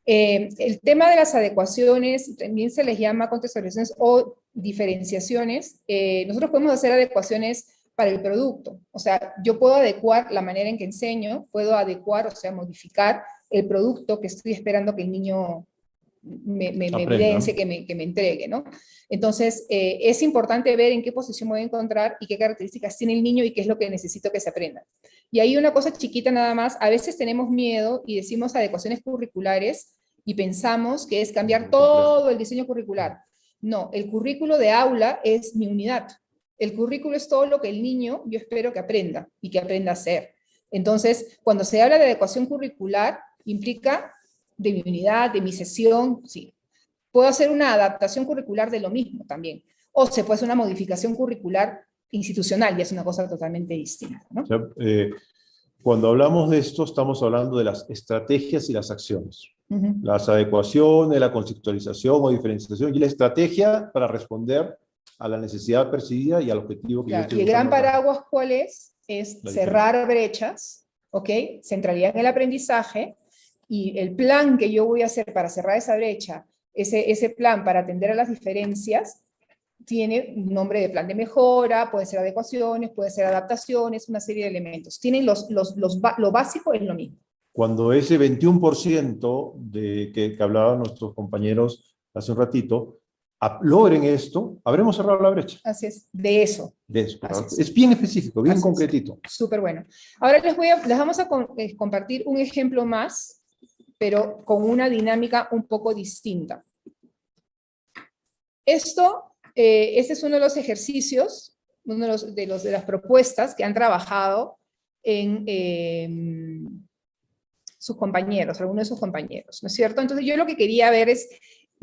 El tema de las adecuaciones, también se les llama contextualizaciones o diferenciaciones. Nosotros podemos hacer adecuaciones para el producto. O sea, yo puedo adecuar la manera en que enseño, puedo adecuar, o sea, modificar el producto que estoy esperando que el niño me evidencie, que me entregue, ¿no? Entonces, es importante ver en qué posición me voy a encontrar y qué características tiene el niño y qué es lo que necesito que se aprenda. Y hay una cosa chiquita nada más, a veces tenemos miedo y decimos adecuaciones curriculares y pensamos que es cambiar todo el diseño curricular. No, el currículo de aula es mi unidad. El currículo es todo lo que el niño, yo espero que aprenda y que aprenda a hacer. Entonces, cuando se habla de adecuación curricular, implica de mi unidad, de mi sesión, sí. Puedo hacer una adaptación curricular de lo mismo también. O se puede hacer una modificación curricular institucional, y es una cosa totalmente distinta, ¿no? O sea, cuando hablamos de esto, estamos hablando de las estrategias y las acciones. Las adecuaciones, la conceptualización o diferenciación, y la estrategia para responder a la necesidad percibida y al objetivo que yo estoy buscando. Y el gran paraguas, acá. ¿cuál es? Es cerrar brechas, ¿ok? Centralidad en el aprendizaje, y el plan que yo voy a hacer para cerrar esa brecha, ese plan para atender a las diferencias, tiene un nombre de plan de mejora, puede ser adecuaciones, puede ser adaptaciones, una serie de elementos. Tienen lo básico es lo mismo. Cuando ese 21% que hablaban nuestros compañeros hace un ratito, logren esto, habremos cerrado la brecha. Así es, de eso. De eso. Es bien específico, bien concretito. Súper bueno. Ahora les vamos a compartir un ejemplo más, pero con una dinámica un poco distinta. Este es uno de los ejercicios, uno de las propuestas que han trabajado en sus compañeros, algunos de sus compañeros, ¿no es cierto? Entonces yo lo que quería ver es,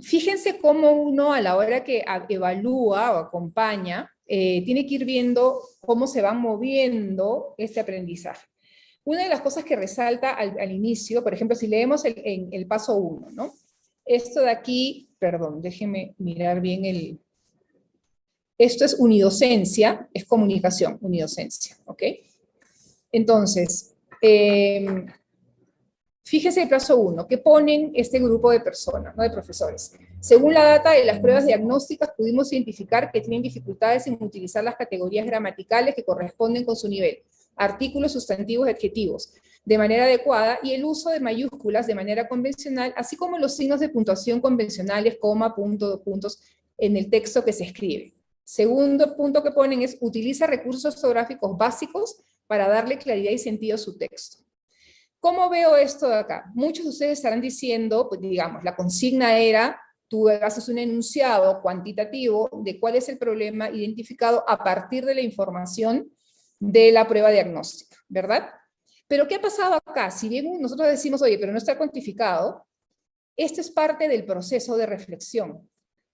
fíjense cómo uno a la hora que evalúa o acompaña, tiene que ir viendo cómo se va moviendo este aprendizaje. Una de las cosas que resalta al inicio, por ejemplo, si leemos el paso 1, ¿no? Esto de aquí, perdón, déjenme mirar bien esto es unidocencia, es comunicación, unidocencia, ¿ok? Entonces, fíjese el paso 1, ¿qué ponen este grupo de personas, ¿no? De profesores? Según la data de las pruebas diagnósticas, pudimos identificar que tienen dificultades en utilizar las categorías gramaticales que corresponden con su nivel, artículos, sustantivos, adjetivos, de manera adecuada, y el uso de mayúsculas de manera convencional, así como los signos de puntuación convencionales, coma, punto, dos puntos, en el texto que se escribe. Segundo punto que ponen es, utiliza recursos ortográficos básicos para darle claridad y sentido a su texto. ¿Cómo veo esto de acá? Muchos de ustedes estarán diciendo, pues digamos, la consigna era, tú haces un enunciado cuantitativo de cuál es el problema identificado a partir de la información de la prueba diagnóstica, ¿verdad? Pero ¿qué ha pasado acá? Si bien nosotros decimos, oye, pero no está cuantificado, esto es parte del proceso de reflexión. O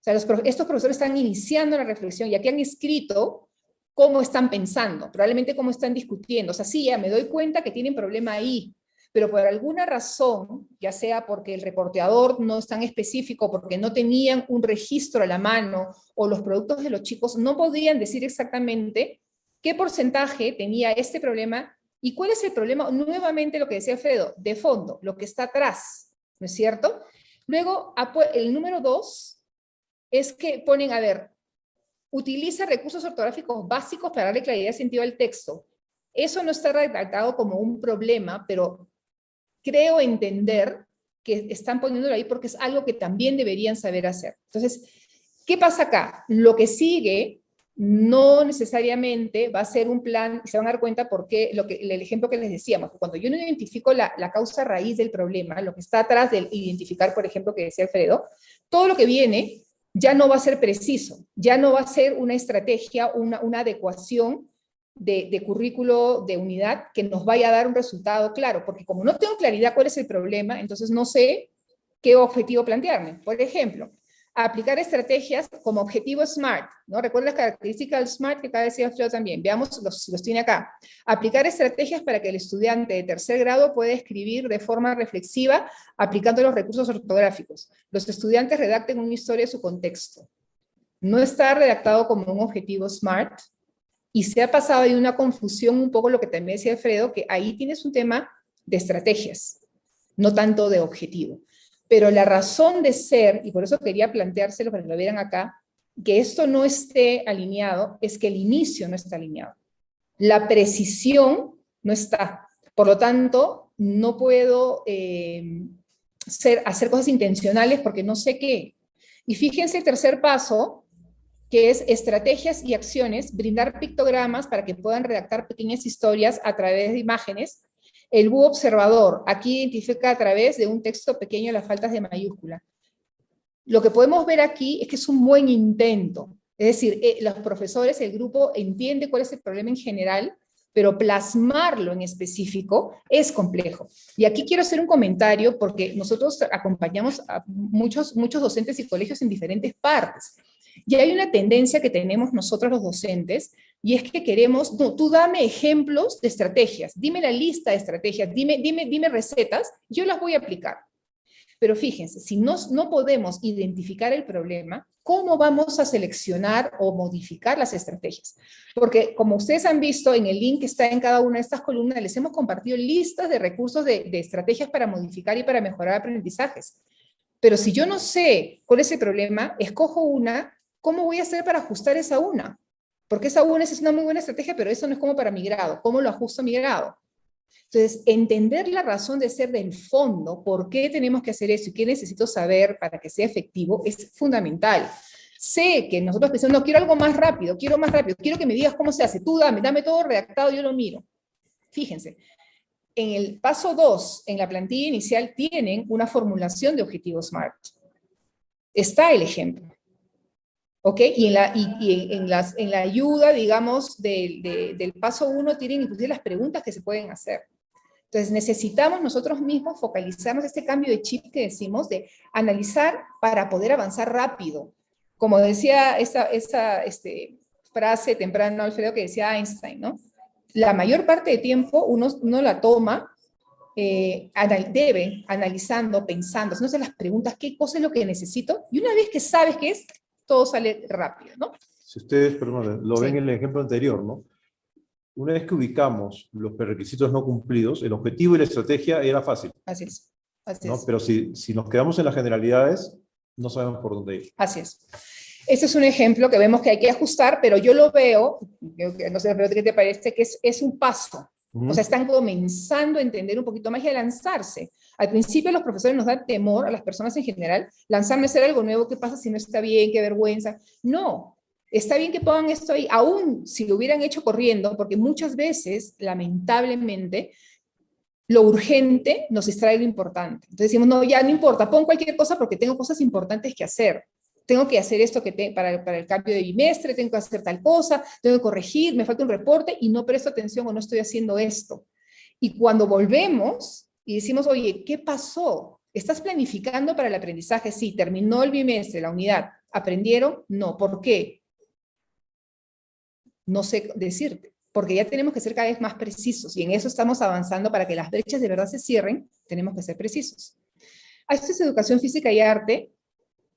sea, estos profesores están iniciando la reflexión y aquí han escrito cómo están pensando, probablemente cómo están discutiendo. O sea, sí, ya me doy cuenta que tienen problema ahí, pero por alguna razón, ya sea porque el reporteador no es tan específico, porque no tenían un registro a la mano, o los productos de los chicos no podían decir exactamente qué porcentaje tenía este problema y cuál es el problema, nuevamente lo que decía Alfredo, de fondo, lo que está atrás, ¿no es cierto? Luego, el número 2 es que ponen, a ver, utiliza recursos ortográficos básicos para darle claridad y sentido al texto. Eso no está redactado como un problema, pero creo entender que están poniéndolo ahí porque es algo que también deberían saber hacer. Entonces, ¿qué pasa acá? Lo que sigue no necesariamente va a ser un plan, y se van a dar cuenta porque el ejemplo que les decíamos, cuando yo no identifico la causa raíz del problema, lo que está atrás de identificar, por ejemplo, que decía Alfredo, todo lo que viene ya no va a ser preciso, ya no va a ser una estrategia, una adecuación de currículo, de unidad, que nos vaya a dar un resultado claro, porque como no tengo claridad cuál es el problema, entonces no sé qué objetivo plantearme. Por ejemplo, aplicar estrategias como objetivo SMART, ¿no? Recuerda las características del SMART que acá decía yo también, veamos, los tiene acá. Aplicar estrategias para que el estudiante de tercer grado pueda escribir de forma reflexiva aplicando los recursos ortográficos. Los estudiantes redacten una historia de su contexto. No está redactado como un objetivo SMART, y se ha pasado ahí una confusión, un poco lo que también decía Alfredo, que ahí tienes un tema de estrategias, no tanto de objetivo. Pero la razón de ser, y por eso quería planteárselo para que lo vieran acá, que esto no esté alineado, es que el inicio no está alineado. La precisión no está. Por lo tanto, no puedo hacer cosas intencionales porque no sé qué. Y fíjense el tercer paso, que es estrategias y acciones, brindar pictogramas para que puedan redactar pequeñas historias a través de imágenes. El búho observador, aquí identifica a través de un texto pequeño las faltas de mayúscula. Lo que podemos ver aquí es que es un buen intento. Es decir, los profesores, el grupo entiende cuál es el problema en general, pero plasmarlo en específico es complejo. Y aquí quiero hacer un comentario porque nosotros acompañamos a muchos docentes y colegios en diferentes partes. Y hay una tendencia que tenemos nosotros los docentes, y es que queremos, no, tú dame ejemplos de estrategias, dime la lista de estrategias, dime recetas, yo las voy a aplicar. Pero fíjense, si no podemos identificar el problema, ¿cómo vamos a seleccionar o modificar las estrategias? Porque como ustedes han visto en el link que está en cada una de estas columnas, les hemos compartido listas de recursos de estrategias para modificar y para mejorar aprendizajes. Pero si yo no sé cuál es el problema, escojo una, ¿cómo voy a hacer para ajustar esa una? Porque esa una es una muy buena estrategia, pero eso no es como para mi grado. ¿Cómo lo ajusto a mi grado? Entonces, entender la razón de ser del fondo, por qué tenemos que hacer eso y qué necesito saber para que sea efectivo, es fundamental. Sé que nosotros pensamos, no, quiero algo más rápido, quiero que me digas cómo se hace, tú dame todo redactado, yo lo miro. Fíjense, en el paso 2, en la plantilla inicial, tienen una formulación de objetivos SMART. Está el ejemplo. ¿Ok? Y en la ayuda, digamos, del paso 1 tienen inclusive las preguntas que se pueden hacer. Entonces necesitamos nosotros mismos focalizarnos este cambio de chip que decimos, de analizar para poder avanzar rápido. Como decía esa frase temprano, Alfredo, que decía Einstein, ¿no? La mayor parte de tiempo uno la toma analizando, pensando, haciéndose las preguntas, ¿qué cosa es lo que necesito? Y una vez que sabes qué es, todo sale rápido, ¿no? Si ustedes, perdón, lo ven en el ejemplo anterior, ¿no? Una vez que ubicamos los prerequisitos no cumplidos, el objetivo y la estrategia era fácil. Así es. Así ¿no? es. Pero si nos quedamos en las generalidades, no sabemos por dónde ir. Así es. Este es un ejemplo que vemos que hay que ajustar, pero yo lo veo, no sé, ¿qué te parece? Que es un paso. O sea, están comenzando a entender un poquito más y a lanzarse. Al principio los profesores nos dan temor, a las personas en general, lanzarme a hacer algo nuevo, ¿qué pasa si no está bien? ¿Qué vergüenza? No, está bien que pongan esto ahí, aún si lo hubieran hecho corriendo, porque muchas veces, lamentablemente, lo urgente nos distrae lo importante. Entonces decimos, no, ya no importa, pon cualquier cosa porque tengo cosas importantes que hacer. Tengo que hacer esto para el cambio de bimestre, tengo que hacer tal cosa, tengo que corregir, me falta un reporte y no presto atención o no estoy haciendo esto. Y cuando volvemos y decimos, oye, ¿qué pasó? ¿Estás planificando para el aprendizaje? Sí, terminó el bimestre, la unidad. ¿Aprendieron? No. ¿Por qué? No sé decirte, porque ya tenemos que ser cada vez más precisos y en eso estamos avanzando para que las brechas de verdad se cierren, tenemos que ser precisos. Esto es educación física y arte,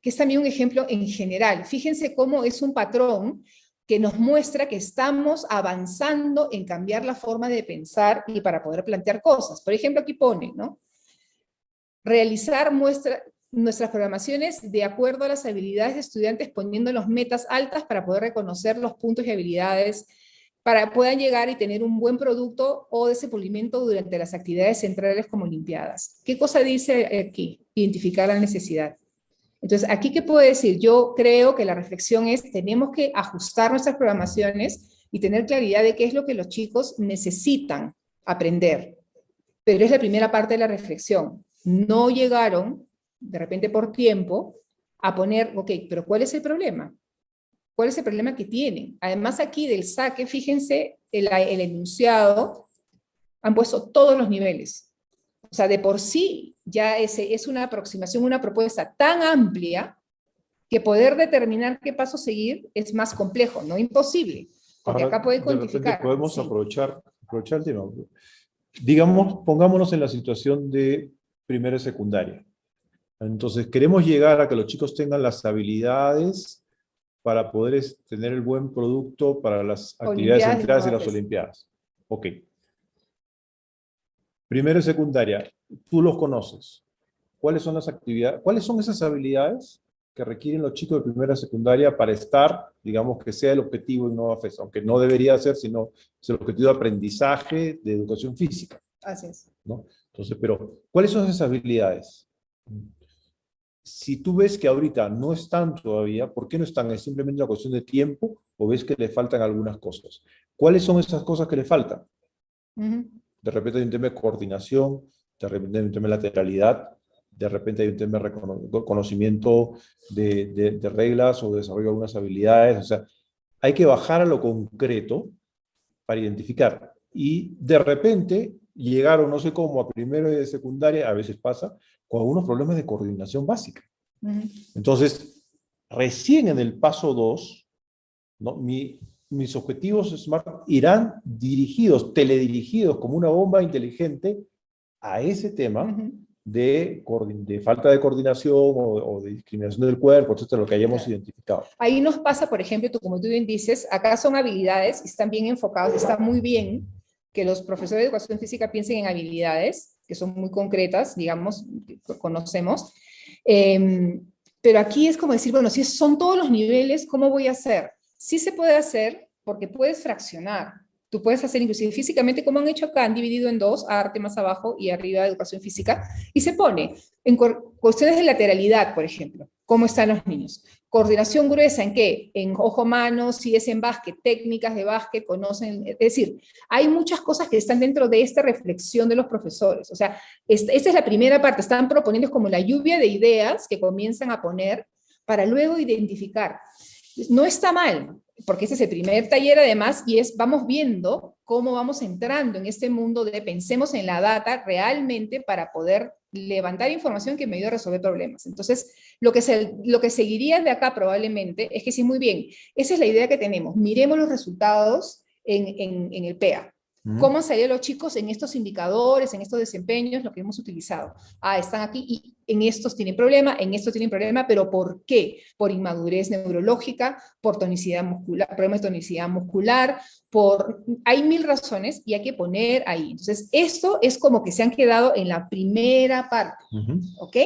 que es también un ejemplo en general. Fíjense cómo es un patrón que nos muestra que estamos avanzando en cambiar la forma de pensar y para poder plantear cosas. Por ejemplo, aquí pone, ¿no? Realizar nuestras programaciones de acuerdo a las habilidades de estudiantes, poniendo las metas altas para poder reconocer los puntos y habilidades para que puedan llegar y tener un buen producto o desenvolvimiento durante las actividades centrales como Olimpiadas. ¿Qué cosa dice aquí? Identificar la necesidad. Entonces, ¿aquí qué puedo decir? Yo creo que la reflexión es, tenemos que ajustar nuestras programaciones y tener claridad de qué es lo que los chicos necesitan aprender. Pero es la primera parte de la reflexión. No llegaron, de repente por tiempo, a poner, ok, pero ¿cuál es el problema? ¿Cuál es el problema que tienen? Además aquí del saque, fíjense, el enunciado, han puesto todos los niveles. O sea, de por sí ya es una aproximación, una propuesta tan amplia que poder determinar qué paso seguir es más complejo, no imposible, porque ahora, acá pueden cuantificar. Podemos sí. aprovechar el tema. Digamos, pongámonos en la situación de primera y secundaria. Entonces, queremos llegar a que los chicos tengan las habilidades para poder tener el buen producto para las actividades centrales y las Olimpiadas. Ok. Primero y secundaria, tú los conoces. ¿Cuáles son las actividades? ¿Cuáles son esas habilidades que requieren los chicos de primera secundaria para estar, digamos, que sea el objetivo en NovaFest, aunque no debería ser, sino es el objetivo de aprendizaje de educación física. Así es. ¿No? Entonces, pero, ¿cuáles son esas habilidades? Si tú ves que ahorita no están todavía, ¿por qué no están? ¿Es simplemente una cuestión de tiempo o ves que le faltan algunas cosas? ¿Cuáles son esas cosas que le faltan? De repente hay un tema de coordinación, de repente hay un tema de lateralidad, de repente hay un tema de conocimiento de reglas o de desarrollo de algunas habilidades. O sea, hay que bajar a lo concreto para identificar. Y de repente llegaron, no sé cómo, a primero de secundaria, a veces pasa, con algunos problemas de coordinación básica. Entonces, recién en el paso 2, ¿no? Mis objetivos SMART irán dirigidos, teledirigidos, como una bomba inteligente a ese tema de falta de coordinación o de discriminación del cuerpo, etcétera, lo que hayamos identificado. Ahí nos pasa, por ejemplo, como tú bien dices, acá son habilidades, están bien enfocados, está muy bien que los profesores de educación física piensen en habilidades, que son muy concretas, digamos, que conocemos, pero aquí es como decir, bueno, si son todos los niveles, ¿cómo voy a hacer? Sí se puede hacer porque puedes fraccionar. Tú puedes hacer inclusive físicamente, como han hecho acá, han dividido en dos, arte más abajo y arriba educación física, y se pone en cuestiones de lateralidad, por ejemplo, cómo están los niños. Coordinación gruesa, ¿en qué? En ojo-mano, si es en básquet, técnicas de básquet, conocen, es decir, hay muchas cosas que están dentro de esta reflexión de los profesores. O sea, esta es la primera parte, están proponiendo como la lluvia de ideas que comienzan a poner para luego identificar. No está mal, porque ese es el primer taller además, y vamos viendo cómo vamos entrando en este mundo de pensemos en la data realmente para poder levantar información que me ayude a resolver problemas. Entonces, lo que seguiría de acá probablemente es que sí, muy bien, esa es la idea que tenemos, miremos los resultados en el PEA. ¿Cómo han salido los chicos en estos indicadores, en estos desempeños, lo que hemos utilizado? Están aquí y en estos tienen problema, pero ¿por qué? Por inmadurez neurológica, por tonicidad muscular, problemas de tonicidad muscular, hay 1000 razones y hay que poner ahí. Entonces, esto es como que se han quedado en la primera parte, ¿ok?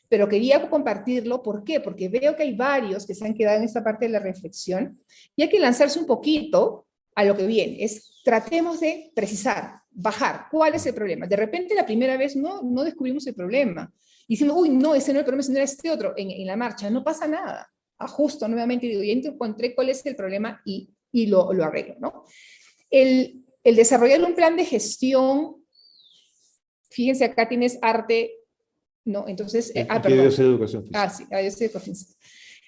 Pero quería compartirlo, ¿por qué? Porque veo que hay varios que se han quedado en esta parte de la reflexión y hay que lanzarse un poquito a lo que viene, tratemos de precisar, bajar, ¿cuál es el problema? De repente la primera vez no descubrimos el problema, y decimos, uy, no, ese no es el problema, ese no era este otro, en la marcha, no pasa nada, ajusto nuevamente y digo, ya encontré cuál es el problema y lo arreglo, ¿no? El desarrollar un plan de gestión, fíjense, acá tienes arte, ¿no? Entonces, perdón. Educación física. Sí, educación física.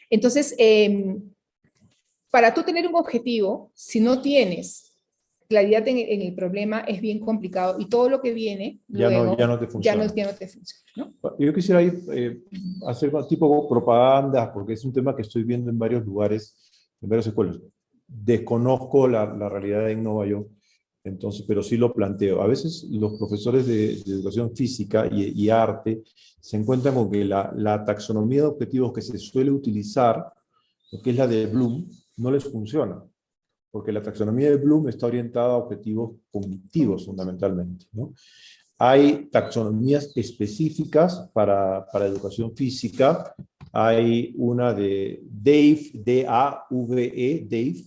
Entonces, para tú tener un objetivo, si no tienes claridad en el problema, es bien complicado y todo lo que viene luego ya no te funciona. Ya no te funciona, ¿no? Yo quisiera hacer un tipo de propaganda, porque es un tema que estoy viendo en varios lugares, en varias escuelas. Desconozco la realidad de Innova yo, entonces, pero sí lo planteo. A veces los profesores de educación física y arte se encuentran con que la taxonomía de objetivos que se suele utilizar, lo que es la de Bloom, no les funciona, porque la taxonomía de Bloom está orientada a objetivos cognitivos fundamentalmente, ¿no? Hay taxonomías específicas para educación física, hay una de Dave, D-A-V-E, Dave,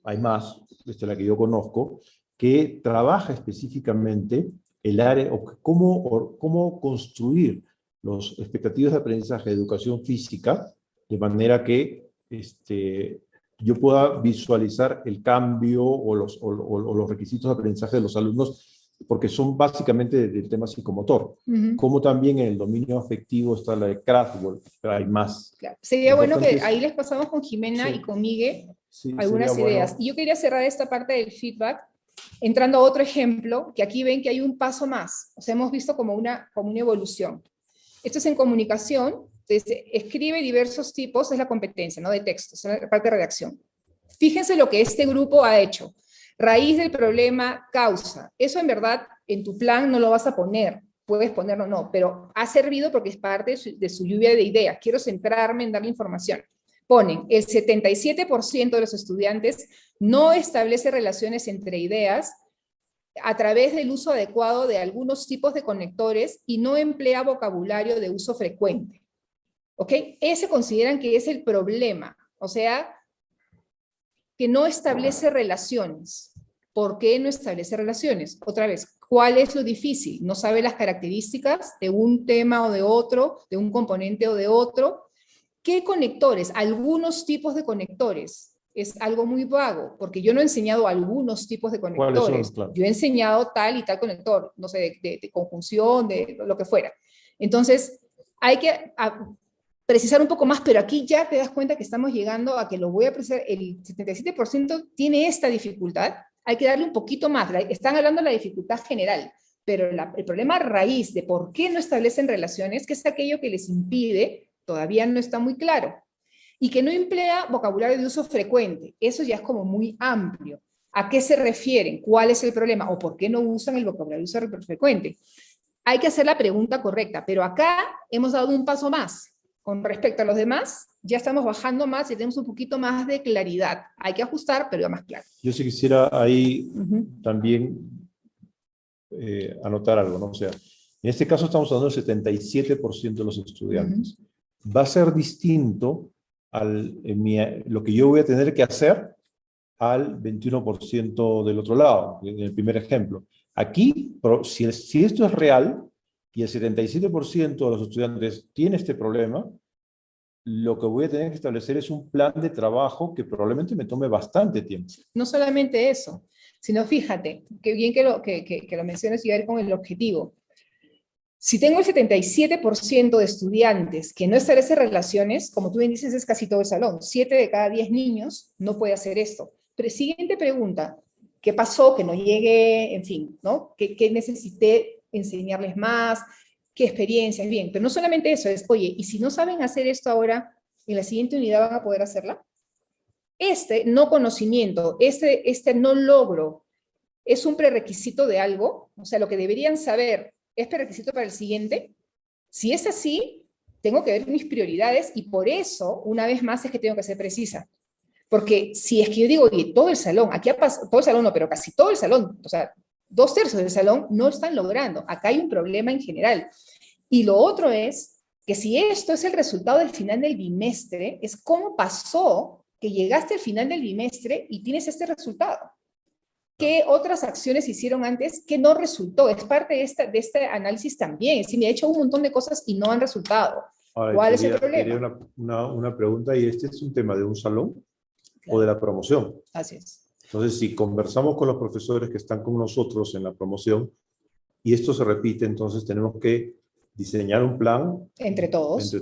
hay más, esta es la que yo conozco, que trabaja específicamente el área, cómo construir las expectativas de aprendizaje de educación física, de manera que yo pueda visualizar el cambio o los requisitos de aprendizaje de los alumnos, porque son básicamente del tema psicomotor. Como también en el dominio afectivo está la de Kraftwerk, pero hay más. Claro. Sería bueno que ahí les pasamos con Jimena y con Miguel algunas ideas. Bueno. Y yo quería cerrar esta parte del feedback entrando a otro ejemplo, que aquí ven que hay un paso más. O sea, hemos visto como una evolución. Esto es en comunicación. Entonces, escribe diversos tipos, es la competencia, ¿no? De textos, es la parte de redacción. Fíjense lo que este grupo ha hecho. Raíz del problema, causa. Eso en verdad en tu plan no lo vas a poner, puedes ponerlo no, pero ha servido porque es parte de su lluvia de ideas. Quiero centrarme en darle información. Ponen, el 77% de los estudiantes no establece relaciones entre ideas a través del uso adecuado de algunos tipos de conectores y no emplea vocabulario de uso frecuente. ¿Ok? Ese consideran que es el problema. O sea, que no establece relaciones. ¿Por qué no establece relaciones? Otra vez, ¿cuál es lo difícil? No sabe las características de un tema o de otro, de un componente o de otro. ¿Qué conectores? Algunos tipos de conectores. Es algo muy vago, porque yo no he enseñado algunos tipos de conectores. ¿Cuáles son? Claro. Yo he enseñado tal y tal conector, no sé, de conjunción, de lo que fuera. Entonces, hay que precisar un poco más, pero aquí ya te das cuenta que estamos llegando a que lo voy a precisar, el 77% tiene esta dificultad, hay que darle un poquito más. Están hablando de la dificultad general, pero el problema raíz de por qué no establecen relaciones, que es aquello que les impide, todavía no está muy claro. Y que no emplea vocabulario de uso frecuente. Eso ya es como muy amplio. ¿A qué se refieren? ¿Cuál es el problema? ¿O por qué no usan el vocabulario de uso frecuente? Hay que hacer la pregunta correcta, pero acá hemos dado un paso más. Con respecto a los demás, ya estamos bajando más y tenemos un poquito más de claridad. Hay que ajustar, pero ya más claro. Yo sí quisiera ahí también anotar algo, ¿no? O sea, en este caso estamos hablando del 77% de los estudiantes. Va a ser distinto lo que yo voy a tener que hacer al 21% del otro lado, en el primer ejemplo. Aquí, si esto es real, y el 77% de los estudiantes tiene este problema, lo que voy a tener que establecer es un plan de trabajo que probablemente me tome bastante tiempo. No solamente eso, sino fíjate, qué bien que lo menciones y a ver con el objetivo. Si tengo el 77% de estudiantes que no establecen relaciones, como tú bien dices, es casi todo el salón. 7 de cada 10 niños no puede hacer esto. Pero siguiente pregunta, ¿qué pasó? Que no llegué, en fin, ¿no? ¿Qué necesité enseñarles más? ¿Qué experiencias? Bien, pero no solamente eso, es, oye, ¿y si no saben hacer esto ahora, en la siguiente unidad van a poder hacerla? Este no conocimiento, este no logro, ¿es un prerequisito de algo? O sea, lo que deberían saber, ¿es prerequisito para el siguiente? Si es así, tengo que ver mis prioridades y por eso, una vez más, es que tengo que ser precisa. Porque si es que yo digo, oye, todo el salón, aquí ha pasado, todo el salón no, pero casi todo el salón, o sea, 2/3 del salón no están logrando. Acá hay un problema en general. Y lo otro es que si esto es el resultado del final del bimestre, es cómo pasó que llegaste al final del bimestre y tienes este resultado. ¿Qué otras acciones hicieron antes que no resultó? Es parte de este análisis también. Sí, me he hecho un montón de cosas y no han resultado. Ahora, ¿Cuál es el problema? Quería una pregunta, y este es un tema de un salón, claro, o de la promoción. Así es. Entonces, si conversamos con los profesores que están con nosotros en la promoción y esto se repite, entonces tenemos que diseñar un plan entre todos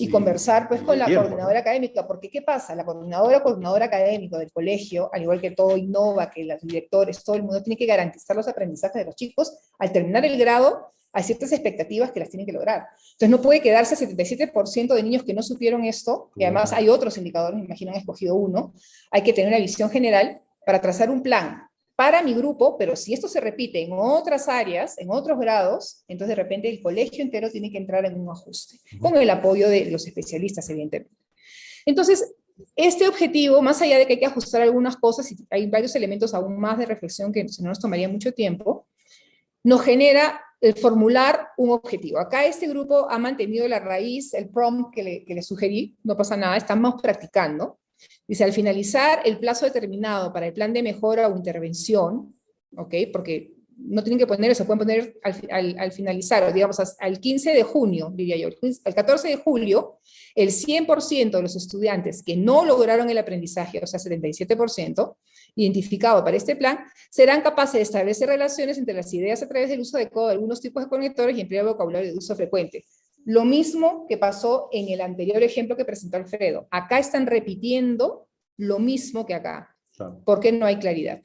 y conversar pues con la coordinadora académica, porque ¿qué pasa? La coordinadora académica del colegio, al igual que todo Innova, que los directores, todo el mundo tiene que garantizar los aprendizajes de los chicos al terminar el grado. Hay ciertas expectativas que las tienen que lograr. Entonces no puede quedarse 77% de niños que no supieron esto, y además hay otros indicadores, me imagino han escogido uno. Hay que tener una visión general para trazar un plan para mi grupo, pero si esto se repite en otras áreas, en otros grados, entonces de repente el colegio entero tiene que entrar en un ajuste, con el apoyo de los especialistas, evidentemente. Entonces, este objetivo, más allá de que hay que ajustar algunas cosas, y hay varios elementos aún más de reflexión que no nos tomaría mucho tiempo, nos genera el formular un objetivo. Acá este grupo ha mantenido la raíz, el prompt que le sugerí, no pasa nada, estamos practicando. Dice, al finalizar el plazo determinado para el plan de mejora o intervención, ¿ok? Porque no tienen que poner eso, pueden poner al finalizar, o digamos, al 15 de junio, diría yo, al 14 de julio, el 100% de los estudiantes que no lograron el aprendizaje, o sea, 77%, identificado para este plan, serán capaces de establecer relaciones entre las ideas a través del uso adecuado de algunos tipos de conectores y emplear vocabulario de uso frecuente. Lo mismo que pasó en el anterior ejemplo que presentó Alfredo. Acá están repitiendo lo mismo que acá. Claro. Porque no hay claridad,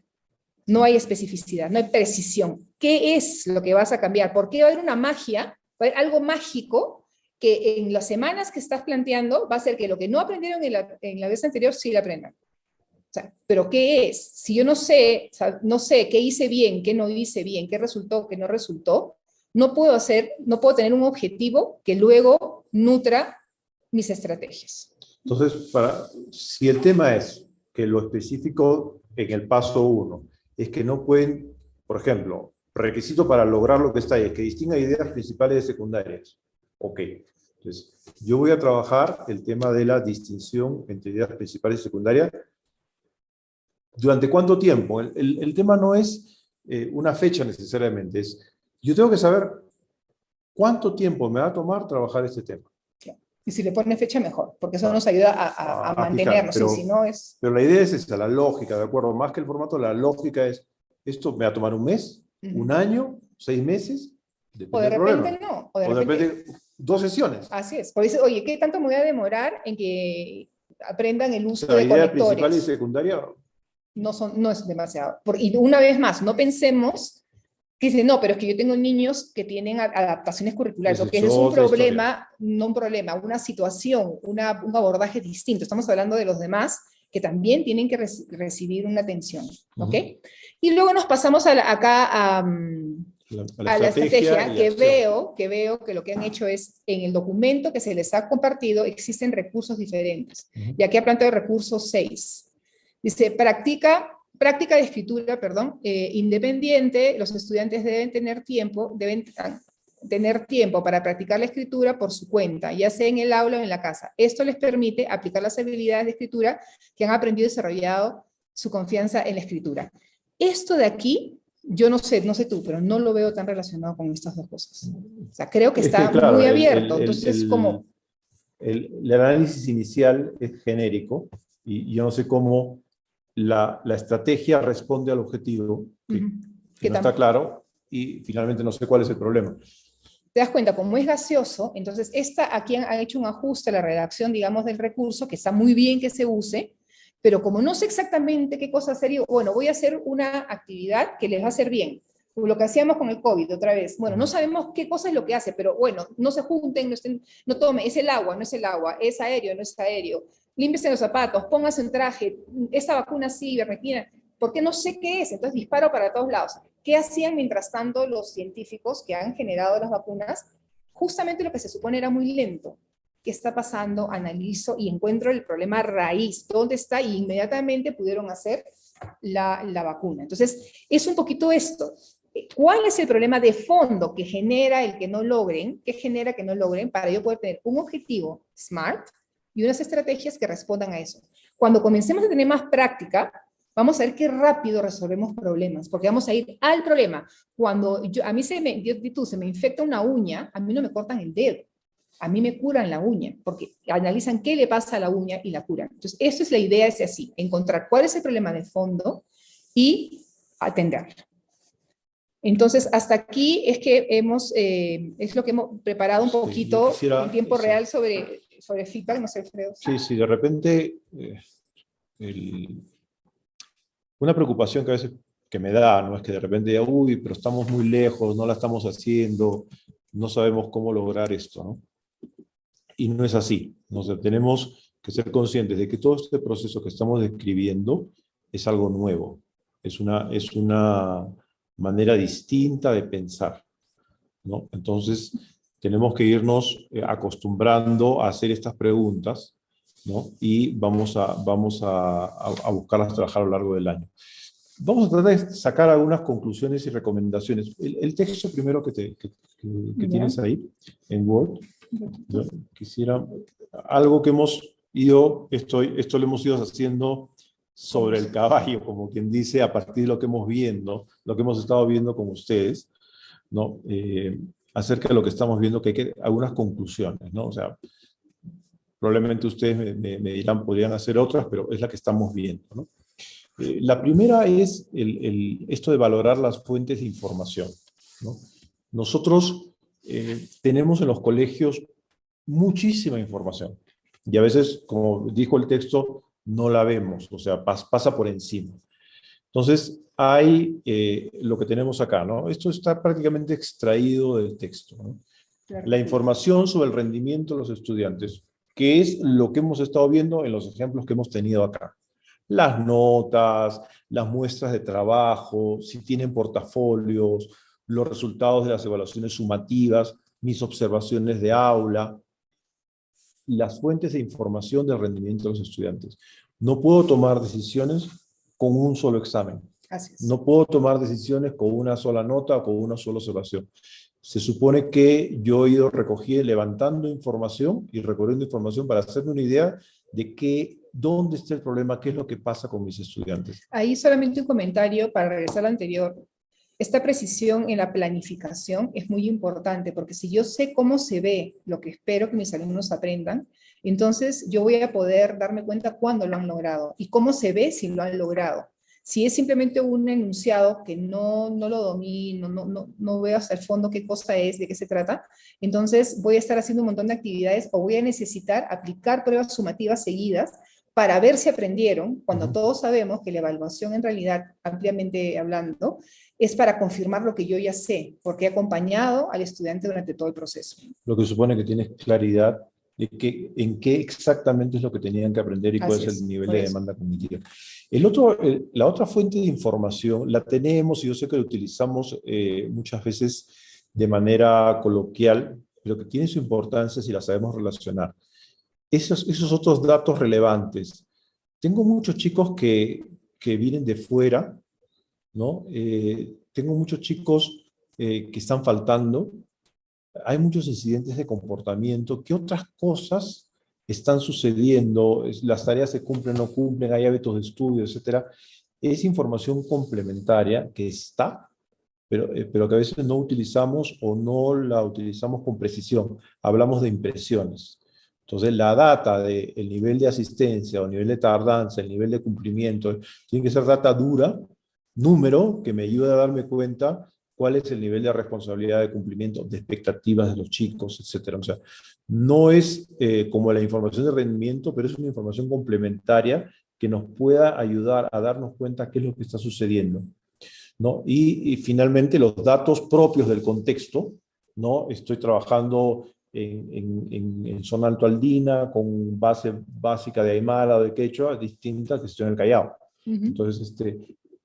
no hay especificidad, no hay precisión. ¿Qué es lo que vas a cambiar? ¿Por qué va a haber una magia, va a haber algo mágico que en las semanas que estás planteando va a ser que lo que no aprendieron en la vez anterior sí lo aprendan? O sea, ¿pero qué es? Si yo no sé, o sea, no sé qué hice bien, qué no hice bien, qué resultó, qué no resultó, no puedo tener un objetivo que luego nutra mis estrategias. Entonces, si el tema es que lo específico en el paso 1 es que no pueden, por ejemplo, requisito para lograr lo que está ahí, es que distinga ideas principales de secundarias. Ok. Entonces, yo voy a trabajar el tema de la distinción entre ideas principales y secundarias. ¿Durante cuánto tiempo? El tema no es una fecha necesariamente, es yo tengo que saber cuánto tiempo me va a tomar trabajar este tema. Y si le pone fecha, mejor, porque eso nos ayuda a mantenernos. Pero, y si no es... pero la idea es esa, la lógica, ¿de acuerdo? Más que el formato, la lógica es, ¿esto me va a tomar un mes, un año, 6 meses? O de repente no. O de repente 2 sesiones. Así es. Porque dice, oye, ¿qué tanto me voy a demorar en que aprendan el uso La de idea conectores? principal y secundaria No es demasiado. Y una vez más, no pensemos que dice, no, pero es que yo tengo niños que tienen adaptaciones curriculares, porque ese es un problema, no un problema, una situación, un abordaje distinto. Estamos hablando de los demás que también tienen que recibir una atención, ¿ok? Y luego nos pasamos acá a la estrategia, que veo que lo que han hecho es, en el documento que se les ha compartido, existen recursos diferentes. Y aquí ha planteado el recurso 6. Dice, práctica de escritura, independiente, los estudiantes deben tener tiempo para practicar la escritura por su cuenta, ya sea en el aula o en la casa. Esto les permite aplicar las habilidades de escritura que han aprendido y desarrollado su confianza en la escritura. Esto de aquí, yo no sé tú, pero no lo veo tan relacionado con estas dos cosas. O sea, creo que está claro, muy abierto. Entonces, como... El análisis inicial es genérico, y yo no sé cómo la estrategia responde al objetivo, que no está claro, y finalmente no sé cuál es el problema. Te das cuenta, como es gaseoso, entonces aquí han hecho un ajuste a la redacción, digamos, del recurso, que está muy bien que se use, pero como no sé exactamente qué cosa hacer, bueno, voy a hacer una actividad que les va a hacer bien. Lo que hacíamos con el COVID otra vez. Bueno, no sabemos qué cosa es lo que hace, pero bueno, no se junten, no tomen, es el agua, no es el agua, es aéreo, no es aéreo. Límpiese los zapatos, póngase un traje, esta vacuna sí, ivermectina, porque no sé qué es, entonces disparo para todos lados. ¿Qué hacían mientras tanto los científicos que han generado las vacunas? Justamente lo que se supone era muy lento. ¿Qué está pasando? Analizo y encuentro el problema raíz, dónde está, y inmediatamente pudieron hacer la vacuna. Entonces, es un poquito esto. ¿Cuál es el problema de fondo que genera el que no logren? ¿Qué genera que no logren? Para yo poder tener un objetivo SMART y unas estrategias que respondan a eso. Cuando comencemos a tener más práctica, vamos a ver qué rápido resolvemos problemas, porque vamos a ir al problema. Cuando a mí se me infecta una uña, a mí no me cortan el dedo, a mí me curan la uña, porque analizan qué le pasa a la uña y la curan. Entonces, eso es la idea, es así, encontrar cuál es el problema de fondo y atenderlo. Entonces, hasta aquí es que es lo que hemos preparado un poquito en tiempo real sobre feedback, no sé, Alfredo. Sí, de repente, una preocupación que a veces que me da, ¿no? Es que de repente, uy, pero estamos muy lejos, no la estamos haciendo, no sabemos cómo lograr esto, ¿no? Y no es así. Tenemos que ser conscientes de que todo este proceso que estamos describiendo es algo nuevo, es una manera distinta de pensar, ¿no? Entonces, tenemos que irnos acostumbrando a hacer estas preguntas, ¿no? Y vamos a buscarlas trabajar a lo largo del año. Vamos a tratar de sacar algunas conclusiones y recomendaciones. El texto primero que tienes ahí, en Word, yo quisiera, algo que hemos ido, esto lo hemos ido haciendo sobre el caballo, como quien dice, a partir de lo que hemos estado viendo con ustedes, ¿no? Acerca de lo que estamos viendo, que hay algunas conclusiones, ¿no? O sea, probablemente ustedes me dirán, podrían hacer otras, pero es la que estamos viendo, ¿no? La primera es esto de valorar las fuentes de información, ¿no? Nosotros tenemos en los colegios muchísima información, y a veces, como dijo el texto, no la vemos, o sea, pasa por encima. Entonces, hay lo que tenemos acá, ¿no? Esto está prácticamente extraído del texto, ¿no? Claro. La información sobre el rendimiento de los estudiantes, que es lo que hemos estado viendo en los ejemplos que hemos tenido acá. Las notas, las muestras de trabajo, si tienen portafolios, los resultados de las evaluaciones sumativas, mis observaciones de aula, las fuentes de información del rendimiento de los estudiantes. No puedo tomar decisiones con un solo examen. Así es. No puedo tomar decisiones con una sola nota o con una sola observación. se supone que yo he ido levantando información y recorriendo información para hacerme una idea de dónde está el problema, qué es lo que pasa con mis estudiantes. Ahí solamente un comentario para regresar al anterior. Esta precisión en la planificación es muy importante, porque si yo sé cómo se ve lo que espero que mis alumnos aprendan, entonces yo voy a poder darme cuenta cuándo lo han logrado y cómo se ve si lo han logrado. Si es simplemente un enunciado que no lo domino, no veo hasta el fondo qué cosa es, de qué se trata, entonces voy a estar haciendo un montón de actividades o voy a necesitar aplicar pruebas sumativas seguidas para ver si aprendieron, cuando todos sabemos que la evaluación en realidad, ampliamente hablando, es para confirmar lo que yo ya sé, porque he acompañado al estudiante durante todo el proceso. Lo que supone que tienes claridad de en qué exactamente es lo que tenían que aprender y cuál es el nivel de demanda cognitiva. La otra fuente de información la tenemos, y yo sé que la utilizamos muchas veces de manera coloquial, pero que tiene su importancia si la sabemos relacionar. Esos otros datos relevantes. Tengo muchos chicos que vienen de fuera, ¿no? Tengo muchos chicos que están faltando. Hay muchos incidentes de comportamiento. ¿Qué otras cosas están sucediendo? Las tareas se cumplen, no cumplen, hay hábitos de estudio, etcétera. Es información complementaria que está, pero que a veces no utilizamos o no la utilizamos con precisión. Hablamos de impresiones. Entonces, la data del nivel de asistencia o nivel de tardanza, el nivel de cumplimiento, tiene que ser data dura, número, que me ayude a darme cuenta cuál es el nivel de responsabilidad de cumplimiento, de expectativas de los chicos, etc. O sea, no es como la información de rendimiento, pero es una información complementaria que nos pueda ayudar a darnos cuenta qué es lo que está sucediendo, ¿no? Y finalmente, los datos propios del contexto, ¿no? Estoy trabajando en zona altoandina, con base básica de Aymara o de Quechua, distinta que estoy en el Callao. Entonces,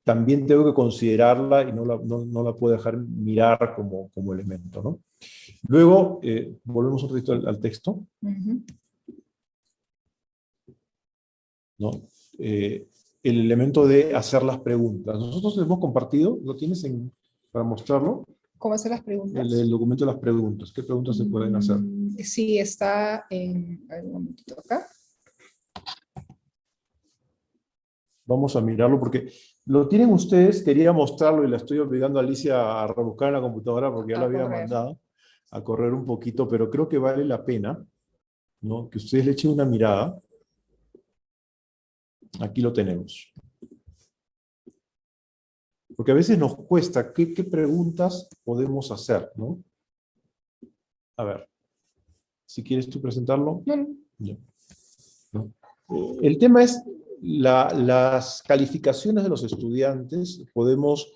también tengo que considerarla y no la puedo dejar mirar como elemento, ¿no? Luego, volvemos un ratito al texto, ¿no? El elemento de hacer las preguntas. Nosotros hemos compartido, ¿lo tienes para mostrarlo? ¿Cómo hacer las preguntas? El documento de las preguntas. ¿Qué preguntas se pueden hacer? Sí, está en... A ver, un momentito acá. Vamos a mirarlo porque lo tienen ustedes. Quería mostrarlo y la estoy obligando a Alicia a rebuscar en la computadora porque ya la había mandado a correr un poquito, pero creo que vale la pena, ¿no? Que ustedes le echen una mirada. Aquí lo tenemos. Porque a veces nos cuesta, ¿qué preguntas podemos hacer, ¿no? A ver, si quieres tú presentarlo. ¿No? El tema es las calificaciones de los estudiantes, podemos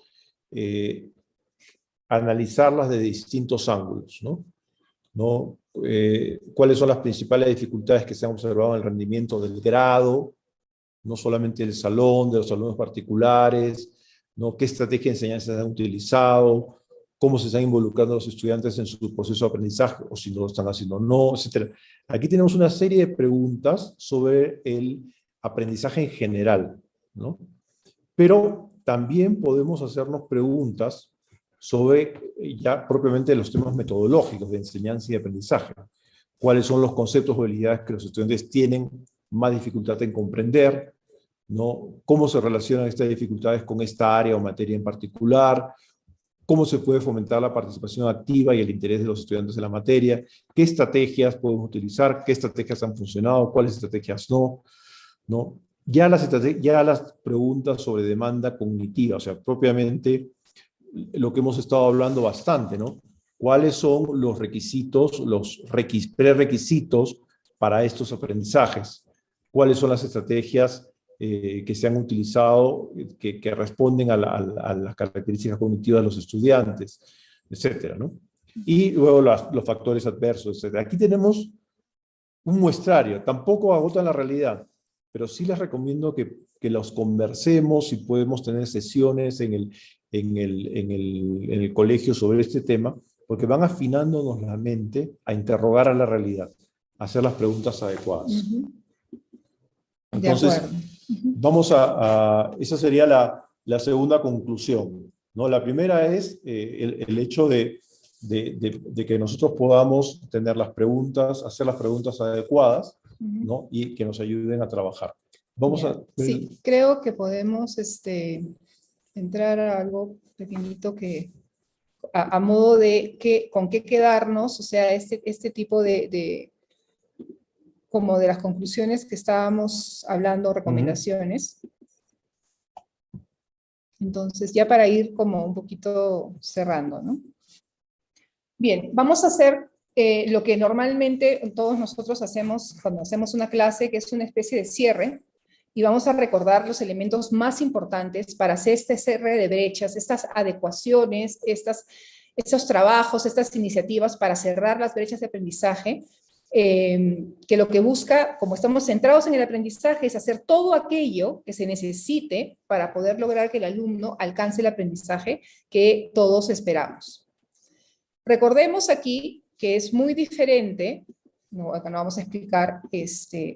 analizarlas de distintos ángulos, ¿no? ¿Cuáles son las principales dificultades que se han observado en el rendimiento del grado? No solamente del salón, de los alumnos particulares, ¿no? ¿Qué estrategia de enseñanza se han utilizado? ¿Cómo se están involucrando los estudiantes en su proceso de aprendizaje? O si no lo están haciendo o no, etc. Aquí tenemos una serie de preguntas sobre el aprendizaje en general, ¿no? Pero también podemos hacernos preguntas sobre ya propiamente los temas metodológicos de enseñanza y aprendizaje. ¿Cuáles son los conceptos o habilidades que los estudiantes tienen más dificultad en comprender? ¿No? ¿Cómo se relacionan estas dificultades con esta área o materia en particular? ¿Cómo se puede fomentar la participación activa y el interés de los estudiantes en la materia? ¿Qué estrategias podemos utilizar? ¿Qué estrategias han funcionado? ¿Cuáles estrategias no? ¿No? Ya las preguntas sobre demanda cognitiva, o sea, propiamente lo que hemos estado hablando bastante, ¿no? ¿Cuáles son los requisitos, los prerequisitos para estos aprendizajes? ¿Cuáles son las estrategias que se han utilizado, que responden a las características cognitivas de los estudiantes, etcétera, ¿no? Y luego los factores adversos, etcétera. Aquí tenemos un muestrario, tampoco agotan la realidad, pero sí les recomiendo que los conversemos y podemos tener sesiones en el colegio sobre este tema, porque van afinándonos la mente a interrogar a la realidad, a hacer las preguntas adecuadas. Entonces, vamos esa sería la segunda conclusión, ¿no? La primera es el hecho de de que nosotros podamos tener las preguntas, hacer las preguntas adecuadas, ¿no? Y que nos ayuden a trabajar. Sí, creo que podemos entrar a algo pequeñito que, a modo de con qué quedarnos, o sea, este tipo como de las conclusiones que estábamos hablando, recomendaciones. Entonces, ya para ir como un poquito cerrando, ¿no? Bien, vamos a hacer lo que normalmente todos nosotros hacemos cuando hacemos una clase, que es una especie de cierre, y vamos a recordar los elementos más importantes para hacer este cierre de brechas, estas adecuaciones, estos trabajos, estas iniciativas para cerrar las brechas de aprendizaje, que lo que busca, como estamos centrados en el aprendizaje, es hacer todo aquello que se necesite para poder lograr que el alumno alcance el aprendizaje que todos esperamos. Recordemos aquí que es muy diferente, acá no vamos a explicar,